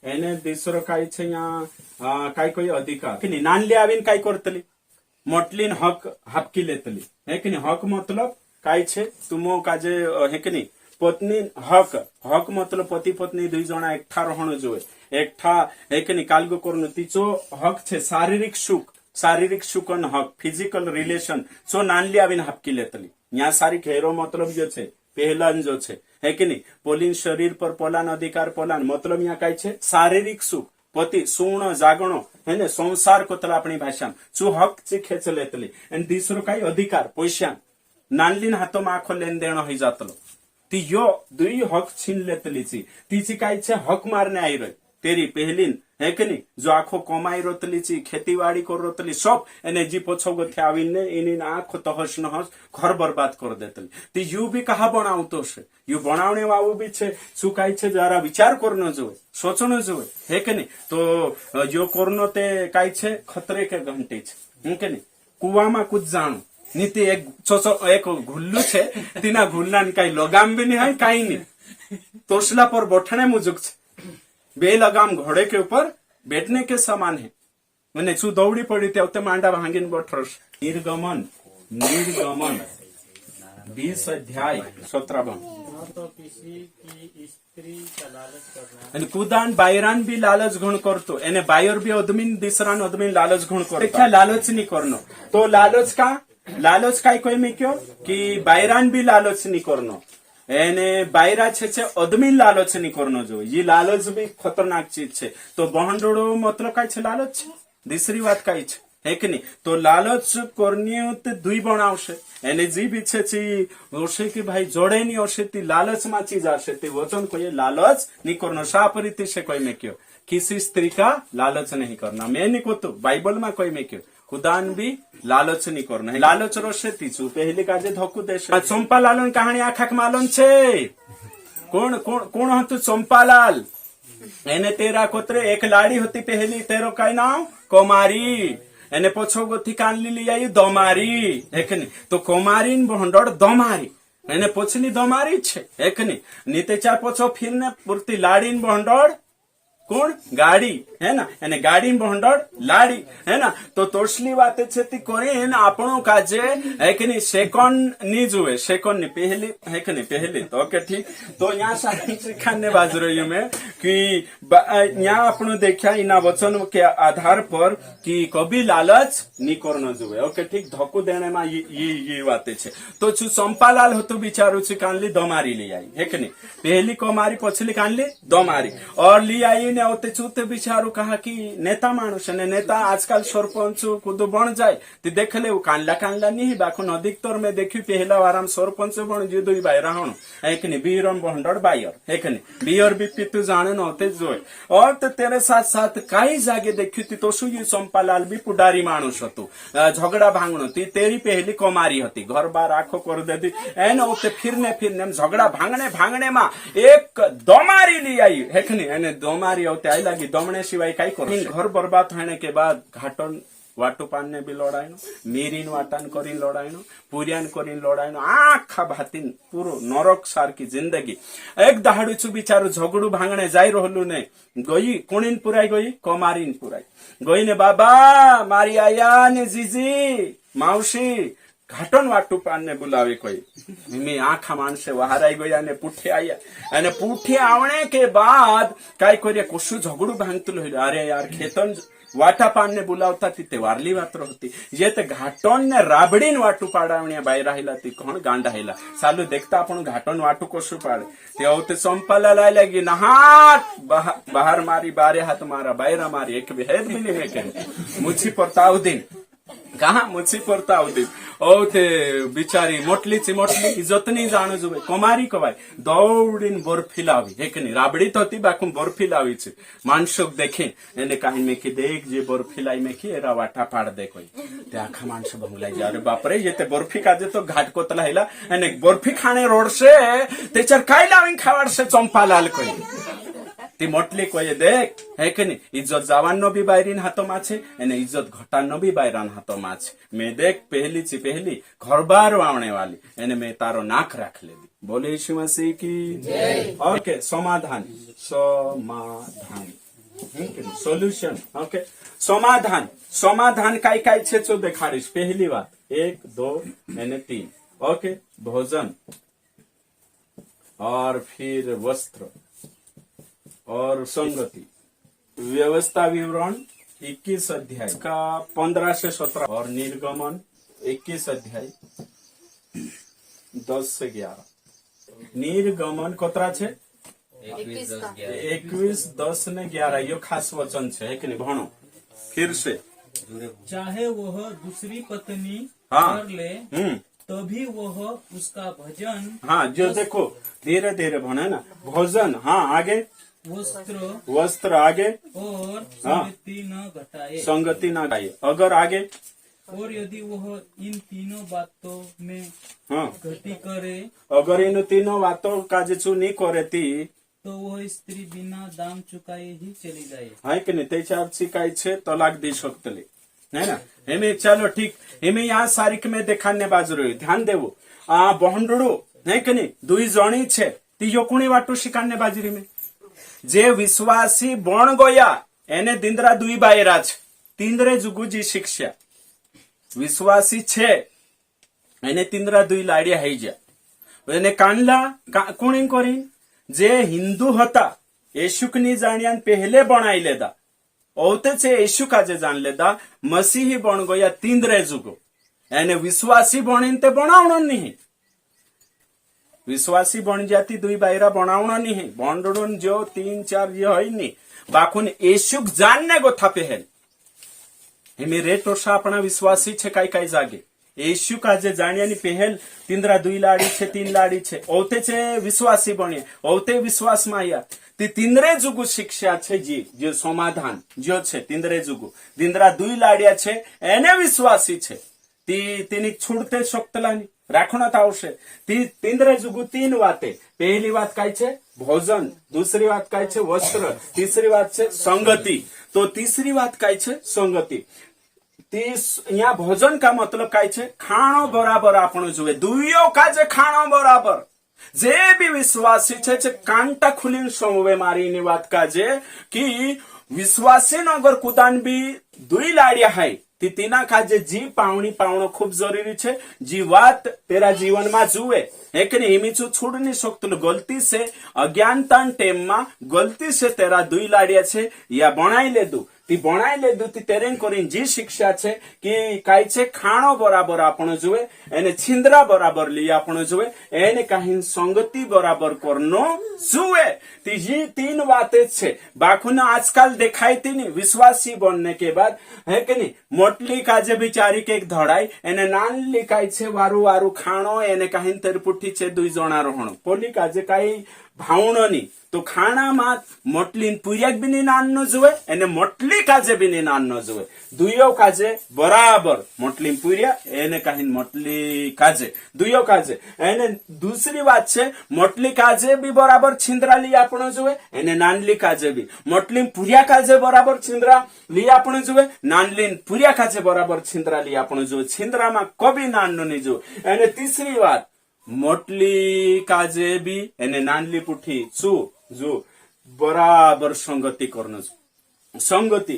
एने दूसरो काय छे यहाँ काय कोई अधिकार कि नानले आवीन काय करतली मोटलीन हक हापकी लेतली है कि हक मतलब काय छे तुमो काजे है कि नहीं पत्नी हक हक मतलब पति पत्नी दुई जना एकठा रहणो जोए एकठा है कि नहीं कालगो करनो तीचो हक छे शारीरिक सुखन हक फिजिकल रिलेशन सो नानली आवीन हापकी लेतली यहाँ सारी घेरो मतलब जो छे पहलान जो छे है कि नहीं पोलिन शरीर पर पोलान अधिकार पोलान मतलब यहाँ काय छे शारीरिक सुख पति सुण जागणो है ने संसार को तला अपनी भाषा चू हक चे खेच लेतली एंड दूसरो काय अधिकार पैसा नानलीन हाथों में आखो लेन देण हो जातलो ती यो दुई हक छीन लेतलीची तीची काय छे हक मारने आई रही तेरी पहलीन है कि नहीं जो आखो कमाई रोतली ची खेतीवाड़ी कर रोतली सब एने जी पोछो गथे आवीने इनी आखो तहस नहस घर बर्बाद कर देतली ती यू भी कहा बनावतो छे यू बनावने वाळो भी छे सु काय छे जरा विचार करनो जोए सोचनो जोए है कि नहीं तो यो करनो ते काय छे खतरे के घंटे छे है कि नहीं कुवा में कुछ जाणो नीति एक घुल्लू छे तीना घुल्ला कई लगाम भी नहीं है कई नहीं तोसला पर बैठने मुजुक छे बे लगाम घोड़े के ऊपर बैठने के समान है मैंने सु दौड़ी पड़ी ते मांडा भांगिन बैठस निर्गमन 20 अध्याय 17 तो किसी की स्त्री का लालच करना कुदान बायरान भी लालच घण करतो एने बायर भी अदमीन दिसरान अदमीन लालच घण करतो क्या लालच नहीं करनो तो लालच काय कोई में क्यों कि बायरान भी लालच नहीं करनो एने बायरा छे अदमीन लालच नहीं करनो जो ये लालच भी खतरनाक चीज छे तो बहनडोड़ो मतलब काय छे लालच छे दूसरी बात काय छे है कि नहीं तो लालच करनी ते दुई बनावशे एने जी भी छे ची ओशे कि भाई जोड़े नहीं ओशे ती लालच मा चीज आशे ते वचन कोई लालच नहीं करनो सापरिति से कोई में क्यों किसी स्त्री का लालच नहीं करना मैं नहीं को तो बाइबल में कोई में क्यों खुदान भी लालच नहीं करना है लालच रोशे तीचू पहले काजे धोकू देशे चंपा लालन कहानी आखाक मालूम छे कौन कौन कौन हतु चंपालाल एने तेरा कोतरे एक लाड़ी होती पहली तेरो काय नाम कुमारी एने पछो गोथी कान ली आई दमारी एक नहीं तो कुमारीन बहंडोड़ दमारी एने पछली दमारी छे एक नहीं नीते चार पछो फिरने पूर्ति लाड़ीन बहंडोड़ कौन गाड़ी है ना यानी गाड़ी बहंडोड़ लाड़ी है ना तो तोसली बातें छेती कोरीन आपणो काजे है कि नहीं सेकंड नहीं जुए सेकंड नहीं पहली है कि नहीं पहली तो ओके ठीक तो यहाँ सारी सिखाने बाज रही हूँ मैं कि यहाँ आपने देखा इना वचन के आधार पर कि कभी लालच नहीं करना जुए ओके ठीक धक्को देने में ये बातें छे तो छु चंपालाल हो तो बिचारू छु कानली दमारी ले आई है कि नहीं पहली कुमारी पछली कानली दमारी और ली आई ने होते चूते बिचारू कहा कि नेता मानुष ने नेता आजकल सरपंच खुद बन जाए तो देख ले वो कानला नहीं बाखुन अधिकतर में देखी पहला आराम सरपंच बन जी दुई भाई रहन एक नहीं बीरम बहंडर बायर एक नहीं बियर भी पितु जाने न होते जोए और तो तेरे साथ साथ कई जागे देखी थी तो सु ये चंपालाल भी पुडारी मानुष हतु झगड़ा भांगणो थी तेरी पहली कुमारी हती घर बार आखो कर देती एन होते फिरने झगड़ा भांगने में एक दमारी ली आई है नहीं दमारी होते आई लगी दमने सिवाय कई करो घर बर्बाद होने के बाद घाटन वाटू पान भी लड़ाइनो मीरीन वाटान करीन लड़ाइनो पुरियान करीन लड़ाइनो आखा भातीन पूरो नरक सार की जिंदगी एक दहाड़ू चु बिचारू झगड़ू भांगने जाई रहलू ने गई कुणीन पुराई गई कमारीन पुराई गई ने बाबा मारी आया ने जीजी मावशी घाटन वाटुपान ने बुलावे कोई मी आखा मानसे वहाराई गया ने पुठे आया અને પુઠે આવણે કે બાદ કાઈ કોઈ કશું ઝઘડું ભાંગતું લઈ અરે યાર ખેતન વાટાપાન ને બોલાવતા તે વારલી વાતરો હતી જે તે ઘાટોન ને રાબડીન વાટુ પાડાવણ્યા બાઈ રહેલા તી કોણ ગાંડા હેલા સાલું દેખતા આપણું ઘાટોન વાટુ કશું પાડે તે આવતે સંપાલા લાઈ લાગી નહાટ બહાર મારી બારે હાથ મારા બાયરા મારી એક બેહેદ મિલી મે કે મુછી પરતાવ दिन कहा मुझी परताव दिन ओ ते बिचारी मोटली ची मोटली इज्जत नहीं जाणू जुवे कोमारी कवाय दौड़ीन बर्फी लावी एक नहीं राबड़ी तो होती बाकू बर्फी लावी छे मानसोक देखे एने कहीं में की देख जे बर्फी लाई में की एरा वाटा पाड़ दे कोई ते आखा मानसो बंगलाई जा अरे बाप रे ये ते बर्फी काजे तो घाट कोतला हेला एने बर्फी खाने रोड से ते चर काई लावीन खावाड़ से चंपालाल कोई ती मोटली कोई देख है कि नहीं इज्जत जवान नो भी बायरीन हाथों में छे एने इज्जत घटान नो भी बायरान हाथों में छे मैं देख पहली ची पहली घर बार वावने वाली एने मैं तारो नाक रख ले दी बोले यीशु मसीह की ओके समाधान समाधान सोल्यूशन ओके समाधान समाधान काई काई छे चो देखाड़ीश पहली बात 1 2 एने 3 ओके भोजन और फिर वस्त्र और संगति व्यवस्था विवरण 21 अध्याय का 15 से 17 और निर्गमन 21 अध्याय 10 से 11 निर्गमन कोतरा छे 21 10 ने 11 यो खास वचन छे है कि नहीं भणो फिर से चाहे वह दूसरी पत्नी हाँ। कर ले तभी वह उसका भजन हाँ जो देखो धीरे धीरे भणे ना भोजन हाँ आगे वस्त्र आगे और हाँ। संगति न घटाए संगति ना गाये अगर आगे और यदि वह इन तीनों बातों में हाँ गति करे अगर इन तीनों बातों का जो नहीं करे ती तो वह स्त्री बिना दाम चुकाए ही चली जाए है कि नहीं तेचार शिकाय छे तलाक दी सकतली है ना एमे चलो ठीक एमे यहाँ सारिक में देखाने बाजू रही ध्यान देवो आ बहंडड़ो है कि नहीं दुई जणी छे ती योकुणी वाटू शिकाने बाजरी में जे विश्वासी बण गया एने दिंदरा दुई बायरा छे तींदरे जुगुजी शिक्षा विश्वासी छे एने तींदरा दुई लाड़िया हई जा एने कानला कोणी करी जे हिंदू हता येशुक नी जाणियान पहले बनाई लेदा औते छे येशु काजे जान लेदा मसीही बण गया तींदरे जुगो एने विश्वासी बणीन ते बनावणो नहीं विश्वासी बन जाती दुई बायरा बनावना नहीं है बंडोन जो 3 4 ये है नहीं बाकुन येशुक जानने गो था पहल हेमे रेटोशा अपना विश्वासी छे काई काई जागे येशु का जे जानियानी पहल तींदरा दुई लाड़ी छे 3 लाड़ी छे औते छे विश्वासी बने औते विश्वास माया ती तींदरे जुगु शिक्षा छे जी जो समाधान जो छे तींदरे जुगु तींदरा दुई लाड़िया छे एने विश्वासी छे ती तीनी छूटते शक्तलानी राखना था आवश्य तींदरे जुगु 3 बातें पहली बात काय छे भोजन दूसरी बात काय छे वस्त्र तीसरी बात छे संगति तो तीसरी बात काय छे संगति यहाँ भोजन का मतलब काय छे खाणो बराबर आपण जुए दुइयो का जे खाणो बराबर जे भी विश्वासी छे कांटा खुलीन सोमवे मारी नी बात का जे कि विश्वासी न अगर कुदान भी दुई लाड़िया है तीना का जे जी पावणी पावणो खूब जरूरी छे जी बात तेरा जीवन में जुए एक नहीं हिमीचू छूट नहीं सकतु गलती से अज्ञानता टेम में गलती से तेरा दुई लाड़िया छे या बनाई ले दू ती बनाई ले दू ती तेरेन करीन जी शिक्षा छे कि काई छे खाणो बराबर आपण जुए एने छिंदरा बराबर ली आपण जुए एने काहीन संगति बराबर करनो जुए ती जी 3 बातें छे बाकुन आजकल देखाई थी नहीं विश्वासी बनने के बाद है कि नहीं मोटली काजे बिचारी के एक धड़ाई एने नानली काई छे वारू वारू खाणो एने काहीन तेरपुठी छे 2 जणा रोहणो पोली काजे काई भावणो नी तो खाना मात मोटलीन पुरियाक भी नहीं नाननो जुए एने मोटली काजे भी नहीं नाननो जुए दुइयो काजे बराबर मोटलीन पुरिया एने काहीन मोटली काजे दुइयो काजे एने दूसरी बात छे मोटली काजे भी बराबर छिंदरा ली आपण जुए एने नानली काजे भी मोटलीन पुरिया काजे बराबर छिंदरा ली आपण जुए नानलीन पुरिया काजे बराबर छिंदरा ली आपण जुए छिंदरा मा कभी नाननो नहीं जुए एने तीसरी बात मोटली काजे भी एने नानली पुठी चू जो बराबर संगति करनो संगति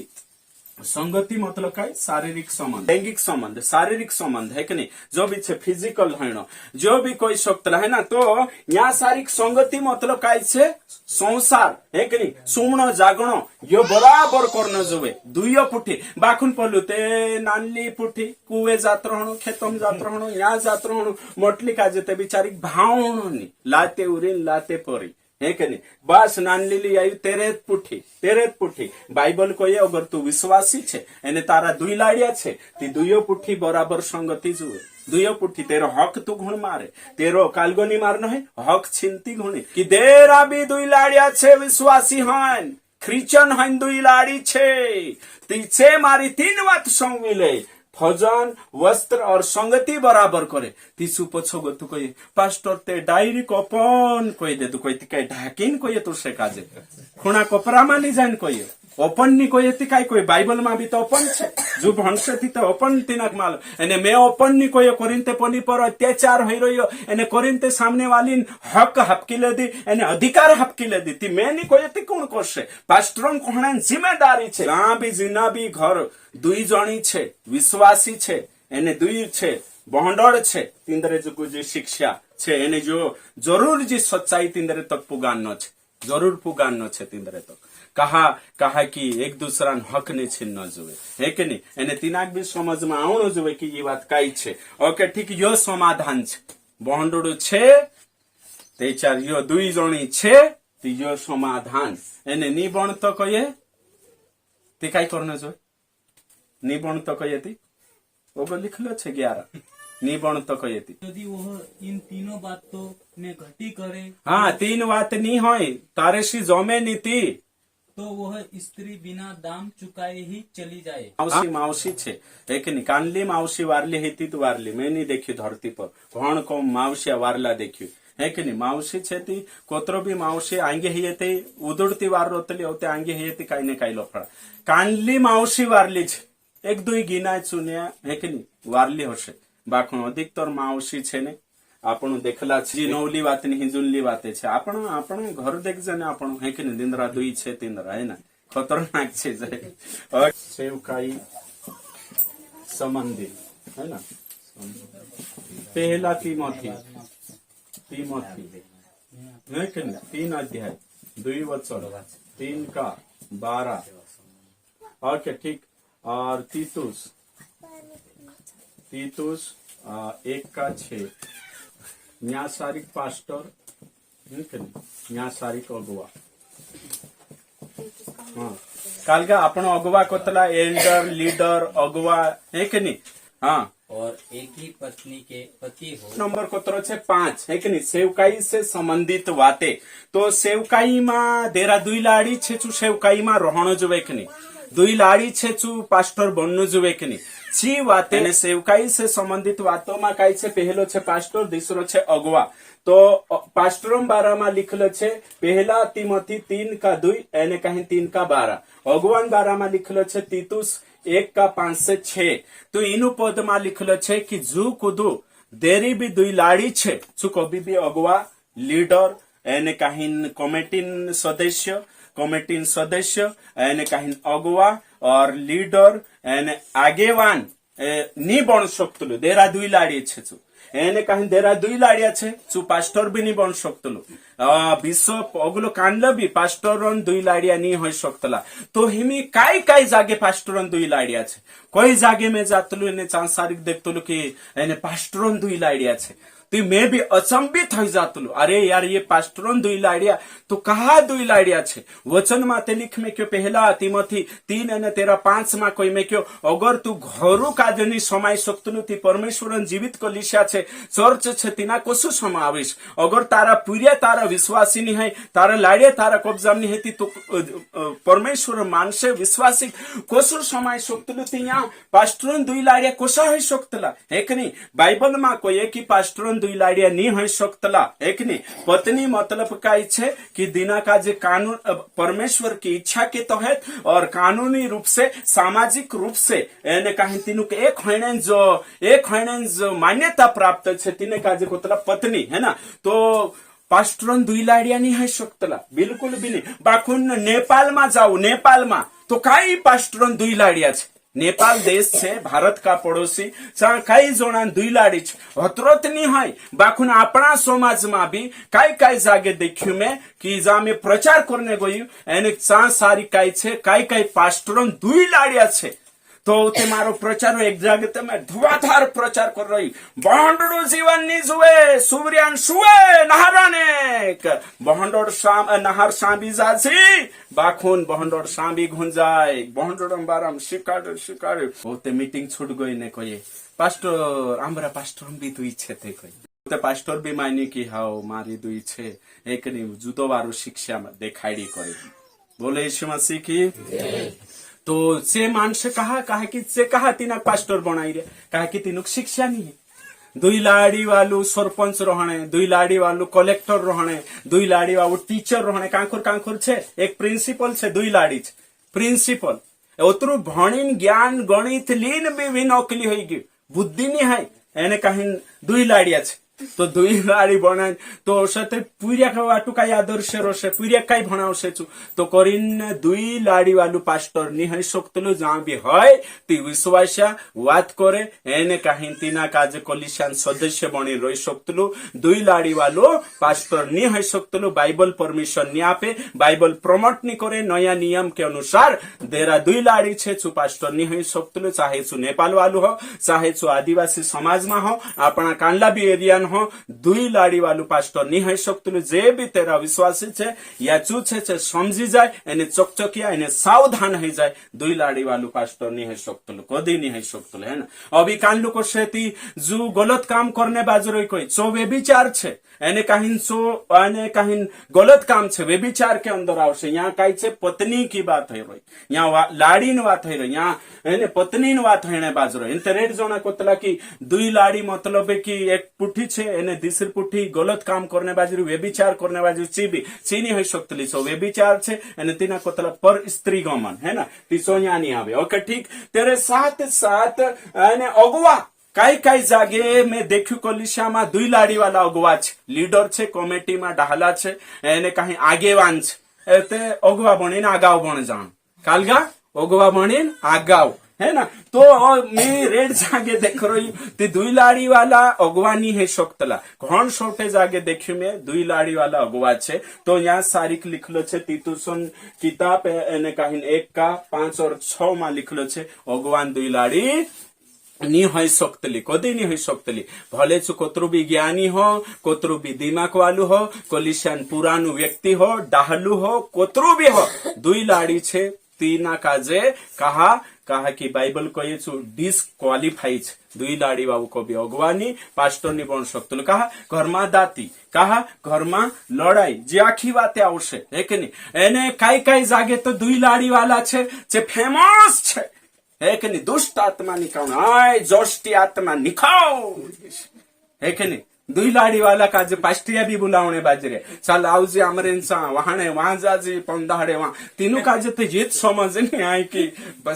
संगति मतलब काय शारीरिक संबंध, लैंगिक संबंध, शारीरिक संबंध है कि नहीं, जो भी छे फिजिकल है ना, जो भी कोई शक्त है ना, तो यहाँ शारीरिक संगति मतलब काय छे संसार है कि नहीं, सुमण जागण यो बराबर करना जोवे दुइयो पुठी बाखुन पलु ते नानली पुठी कुए जात रहणु खेतम जात रहणु यहाँ जात रहणु मोटली काजे ते बिचारी भावनी लाते उरिन लाते परी है कि नहीं, बस नानलीली आई तेरे पुठी बाइबल को ये अगर तू विश्वासी छे एने तारा दुई लाड़िया छे ती दुइयो पुठी बराबर संगति जुए दुइयो पुठी तेरो हक तू घुण मारे तेरो कालगोनी मारनो है हक छिनती घुणी कि देरा भी दुई लाड़िया छे विश्वासी हन ख्रिश्चन हन दुई लाड़ी छे ती छे मारी तीन बात संविले भजन वस्त्र और संगति बराबर करे तीसु पछो गो तू कहे पास्टर ते डायरी कोपन कोई दे तू कोई तिकाय ढाकिन कोई तो से काजे खुणा कोपरा माली जान कोई ओपन नी कोई तिकाय कोई बाइबल मा भी तो ओपन छे जो भंसे थी तो ओपन तिनक माल एने मैं ओपन नी कोई कोरिन्ते पनी पर अत्याचार होई रह्यो एने कोरिन्ते सामने वाली हक हपकिले दी एने अधिकार हपकिले दी ती मैं नी कोई ती कोण करसे पास्टरन कोहणा जिम्मेदारी छे आ भी जिना भी घर दुई जणी छे विश्वासी छे एने दुई छे बहंडर छे तिंदरे जो जे शिक्षा छे एने जो जरूर जी सच्चाई तिंदरे तक पुगानो छे जरूर पुगानो छे तिंदरे तक कहा कि एक दूसरा हक ने छीन जुए है कि नहीं एने तिनाक भी समझ में आवणो जुए कि ये बात कई छे ओके ठीक यो समाधान छे बहंडोड़ो छे ते चार यो दुई जणी छे ती यो समाधान एने नी बण तो कहे ती काई करनो जुए नी बण तो कहे ती ओगो लिखलो छे 11 नी बण तो कहे ती यदि वह इन तीनों बातों में घटी करे हाँ तीन बात नी होय तारे सी जमे नीति तो वह स्त्री बिना दाम चुकाए ही चली जाए मावशी छे एक कानली मावशी वारली हेती तो वारली मैं नहीं देखी धरती पर भण को मावशी वारला देखी है कि नहीं मावशी छे ती कोतरो भी मावशी आंगे ही ते उदुडती वार रोतली होते आंगे ही ती काही ने काही लोफड़ा कानली मावशी वारली छे एक दुई गिना चुनिया है कि नहीं वारली होशे बाखण अधिकतर मावशी छे ने आपण देखला छी नौली बात नहीं जुनली बाते छे आपण घर देख जने आपण है कि नहीं दिनरा दुई छे तिंदरा है ना खतरनाक छे जे और सेवकाई संबंधी है ना पहला तीमोथी है कि नहीं 3 अध्याय 2 वचन 3 का 12 ओके ठीक और तीतुस 1 का 6 न्यासारिक पास्टर न्यासारिक अगुवा हाँ कालगा आपण अगुवा कोतला एल्डर लीडर अगुवा है कि नहीं हाँ और एक ही पत्नी के पति हो नंबर कोतरो छे 5 है कि नहीं सेवकाई से संबंधित बातें तो सेवकाई मा देरा दुई लाड़ी छे छु सेवकाई मा रहणो जुवे कि नहीं दुई लाड़ी छे छु पास्टर बननो जुवे कि नहीं छी बातें ने सेवकाई से संबंधित बातों में काई छे पहलो छे पास्टर दूसरो छे अगुवा तो पास्टरों बारा में लिखलो छे पहला तिमोथी 3 का 2 एने कहीं 3 का 12 अगुवान बारा में लिखलो छे तीतुस 1 का 5 से 6 तो इनु पद में लिखलो छे कि जू कुदू देरी भी दुई लाड़ी छे छु कभी भी अगुवा लीडर एने कहीं कमिटीन सदस्य एने कहीं अगुवा और लीडर एने आगेवान नी बन सकतलु देरा दुई लाड़ी छे छु एने कहीं देरा दुई लाड़िया छे छु पास्टर भी नी बन सकतलु बिशप अगुलो कांडल भी पास्टरन दुई लाड़िया नी हो सकतला तो हिमी काई जागे पास्टरन दुई लाड़िया छे कोई जागे में जातलु एने सांसारिक देखतलु कि एने पास्टरन दुई लाड़िया छे तो मैं भी अचंबित हो जातलु अरे यार ये पास्टरन दुई लाड़िया तो कहा दुई लाड़िया छे वचन माते लिख में क्यों पहला तिमोथी 3 અને तेरा 5 में कोई में क्यों अगर तू घरू काजनी समाई सकतलु ती परमेश्वरन जीवित को लिशा छे चर्च छे तिना कसु समावेश अगर तारा पूरिया तारा विश्वासी नहीं है तारा लाड़िया तारा कब्जाम नहीं है तो परमेश्वर मानसे विश्वासी कसु समाई सकतलु ती यहाँ पास्टरन दुई लाड़िया कोसा हो सकतला है कि नहीं बाइबल में कोई है कि पास्टरन दुई लाड़िया नहीं हो सकतला है कि नहीं पत्नी मतलब का छे कि दिना का जे कानून परमेश्वर की इच्छा के तहत और कानूनी रूप से सामाजिक रूप से एने कहीं तीनों के एक होने जो मान्यता प्राप्त छे तिने का जे कोतला पत्नी है ना तो पास्टरन दुई लाड़िया नहीं हो सकतला बिल्कुल भी नहीं बाखुन नेपाल में जाऊ नेपाल में तो काही पास्टरन दुई लाडिया छे नेपाल देश छे भारत का पड़ोसी काही जणान दुई लाडी छे हतरत नहीं है बाखुन अपना समाज में भी काही जागे देखियो में कि जा में प्रचार करने गई एने सारी काही छे काही पास्टरन दुई लाडिया छे तो ते मारो प्रचार एक जागे मैं धुआधार प्रचार कर रही बहंडो जीवन नहीं जुए सूर्यान सुए नहाराने बहंडोर शाम नहार शांबी जासी बाखून बहंडोर शांबी घुन जाए बहंडोर बाराम शिकार ते मीटिंग छूट गई ने कोई पास्टर आमरा पास्टर भी दुई छे ते कोई ते पास्टर भी मानी कि हाओ मारी दुई छे एक नहीं जुदो वारो शिक्षा में देखाड़ी करे बोले यीशु मसीह की तो से मानसे कहा कि से कहा तिना पास्टर बनाई रे कहा कि तिनुक शिक्षा नहीं है दुई लाड़ी वालू सरपंच रहने दुई लाड़ी वालू कलेक्टर रहने दुई लाड़ी वालू टीचर रहने कांखुर छे एक प्रिंसिपल छे दुई लाड़ी छे प्रिंसिपल ओतरु भणीन ज्ञान गणित लीन भी नौकली होई गई बुद्धि नहीं है एने कहीं दुई लाड़िया छे तो दुई लाड़ी बनाए तो सते पुरिया का वाटू का आदर्श रोसे पुरिया काई भणावसे छु तो करिन दुई लाड़ी वालू पास्टर नि है सोक्तलो जहाँ भी है ती विश्वासा वात करे एने कहीं तीना काज कलिशान सदस्य बनी रही सोक्तलो दुई लाड़ी वालो पास्टर नि है सोक्तलो बाइबल परमिशन नि आपे बाइबल प्रमोट नि करे नया नियम के अनुसार देरा दुई लाड़ी छे छु पास्टर नि है सोक्तलो चाहे छु नेपाल वालू हो चाहे छु आदिवासी समाज में हो अपना कांडला भी एरिया हो दुई लाड़ी वालू पास्टर नहीं है सकतलु जे भी तेरा विश्वासी छे या चू छे समझी जाए एने चकचकिया एने सावधान है जाए दुई लाड़ी वालू पास्टर नहीं है सकतलु कदी नहीं है सकतलु है ना अभी कानलू को सेती जो गलत काम करने बाजू रही कोई सो वे विचार छे एने कहीं गलत काम छे वे विचार के अंदर आवशे यहाँ कई छे पत्नी की बात है रही यहाँ लाड़ी न बात है रही यहाँ एने पत्नी न बात है बाजू रही इन रेड जोना कोतला की दुई लाड़ी मतलब है कि एक पुठी छे एने दिसर पुठी गलत काम करने बाजू वे विचार करने बाजू चीनी हो सकतली सो वे विचार छे एने तीना कोतला पर स्त्री गमन है ना तीसो यहाँ नहीं आवे ओके ठीक तेरे साथ साथ एने अगुआ काही जागे में देखू कलिशा में दुई लाड़ी वाला अगुआ छे लीडर छे कमिटी में डाहला छे एने कहीं आगेवान छे एते अगुआ बनीन आगाव बन जान कालगा अगुआ बनीन आगाव है ना तो मैं रेड जागे देख रही ती दुई लाड़ी वाला अगुआ नहीं है शक्तला घन छोटे जागे देखी में दुई लाड़ी वाला अगुआ छे तो यहाँ सारिक लिखलो छे तीतुसन किताब एने कहीं 1 का 5 और 6 में लिखलो छे अगुवान दुई लाड़ी नहीं हो सकतली कदी नहीं हो सकतली भले छु कोतरु भी ज्ञानी हो कोतरु भी दिमाग वालू हो कलिशान पुरानु व्यक्ति हो डाहलू हो कोतरु भी हो दुई लाड़ी छे तीना काजे कहा कि बाइबल को ये डिस्क्वालिफाइज दुई लाड़ी बाबू को भी अगवानी पास्टर नहीं बन सकते कहा घर में दाती कहा घर में लड़ाई जे आखी बातें आवश्य है कि नहीं एने काही जागे तो दुई लाड़ी वाला छे फेमस छे है कि नहीं दुष्ट आत्मा निकाल जोष्टी आत्मा निकाओ है कि नहीं दुई लाड़ी वाला का जो पास्टिया भी बुलावने बाजरे चल आओ जी अमरे वहां वहां जाजी पंदाड़े वहां तीनों का जो जीत समझ नहीं आए कि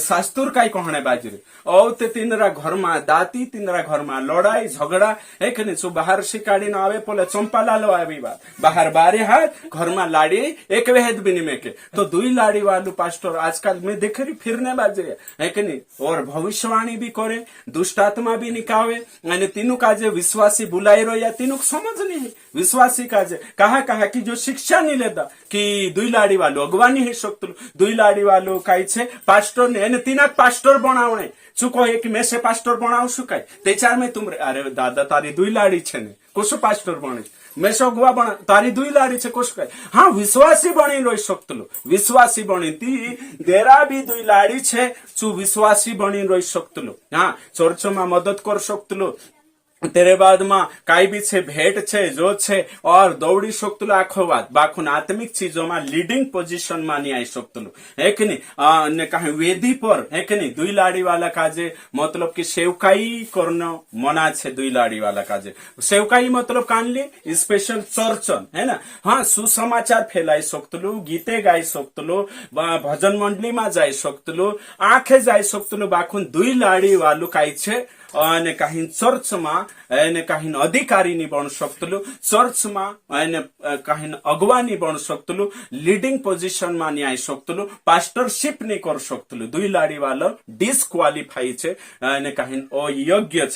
शास्त्र का कहने बाजरे और ते तीनरा घर में दाती तीनरा घर में लड़ाई झगड़ा है कि नहीं सो बाहर शिकाड़ी न आवे पोले चंपा लालो आवी बात बाहर बारे हाथ घर में लाड़ी एक वेद बिनिमे के तो दुई लाड़ी वालू पास्टर आजकल में देख रही फिरने बाजरे है कि नहीं और भविष्यवाणी भी करे दुष्ट आत्मा भी निकावे तीनों का जो विश्वासी बुलाई रो या तीनों समझ नहीं है विश्वासी का कहा कि जो शिक्षा नहीं लेता कि दुई लाड़ी वालों अगवानी है सकते दुई लाड़ी वालों कई छे पास्टर ने तीना पास्टर बनावने चुको है कि मैं से पास्टर बनाऊ सुकाय ते चार में तुम अरे दादा तारी दुई लाड़ी छे ने कोसो पास्टर बने मैं सो अगुआ बना तारी दुई लाड़ी छे कोसो काय हाँ विश्वासी बनी रही सकते विश्वासी बनी ती देरा भी दुई लाड़ी छे चु विश्वासी बनी रही सकते हाँ चर्च में मदद कर सकते तेरे बाद में काई भी छे भेंट छे जो छे और दौड़ी सकतलो आखो बात बाखुन आत्मिक चीजों में लीडिंग पोजीशन में नहीं आई सकतलो है कि नहीं कहीं वेदी पर है कि नहीं दुई लाड़ी वाला काजे मतलब कि सेवकाई करना मना छे दुई लाड़ी वाला काजे सेवकाई मतलब कानली स्पेशल चर्चन है ना हाँ सुसमाचार फैलाई सकतलो गीते गाई सकतलो भजन मंडली में जाई सकतलो आंखे जाई सकतलो बाखुन दुई लाड़ी वालू काई छे અને કहीं ચર્ચમાં એને કાહીન અધિકારી ની બણ શકતલું ચર્ચ માં એને કાહીન અગવાની બણ શકતલું લીડિંગ પોઝિશન માં ની આવી શકતલું પાસ્ટરશિપ ની कर શકતલું दुई लाड़ी वाला डिस्क्वालिफाई छे અને કાહીન અયોગ્ય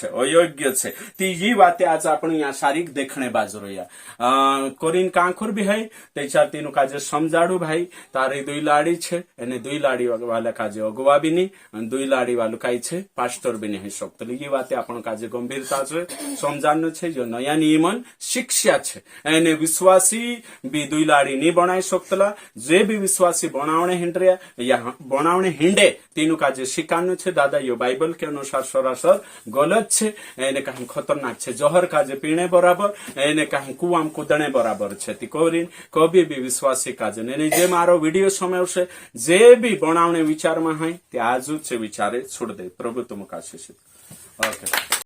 છે ती ही वाते आज आपण या शारीरिक देखणे बाजू रह्या कोरीन कांखुर भी है त्याच्या तीनु काजे समजाडू भाई तारी दुई लाड़ी छे અને दुई लाड़ी वाला काजे अगवा भी नहीं અને दुई लाड़ी वालू काई छे पास्टर भी नहीं શકતલું ये वाते आपण काजे गंभीरता छे समजानो छे जो नया नियमन शिक्षा छे એને विश्वासी भी दुई लाड़ी नहीं बनाई શકતલા जे भी विश्वासी बनावणे हिंड्या या बनावणे हिंडे तीनु काजे शिकानो छे दादा यो बाइबल के अनुसार सरासर गलत छे એને कहीं खतरनाक छे जहर काजे पीणे बराबर એને कहीं कुआम कूदणे बराबर छे ती कोरीन कभी भी विश्वासी काजे ने जे मारो वीडियो समावशे जे भी बनावणे विचार में है ते आजू छे विचारे छोड़ दे प्रभु तुमका आशीषित ओके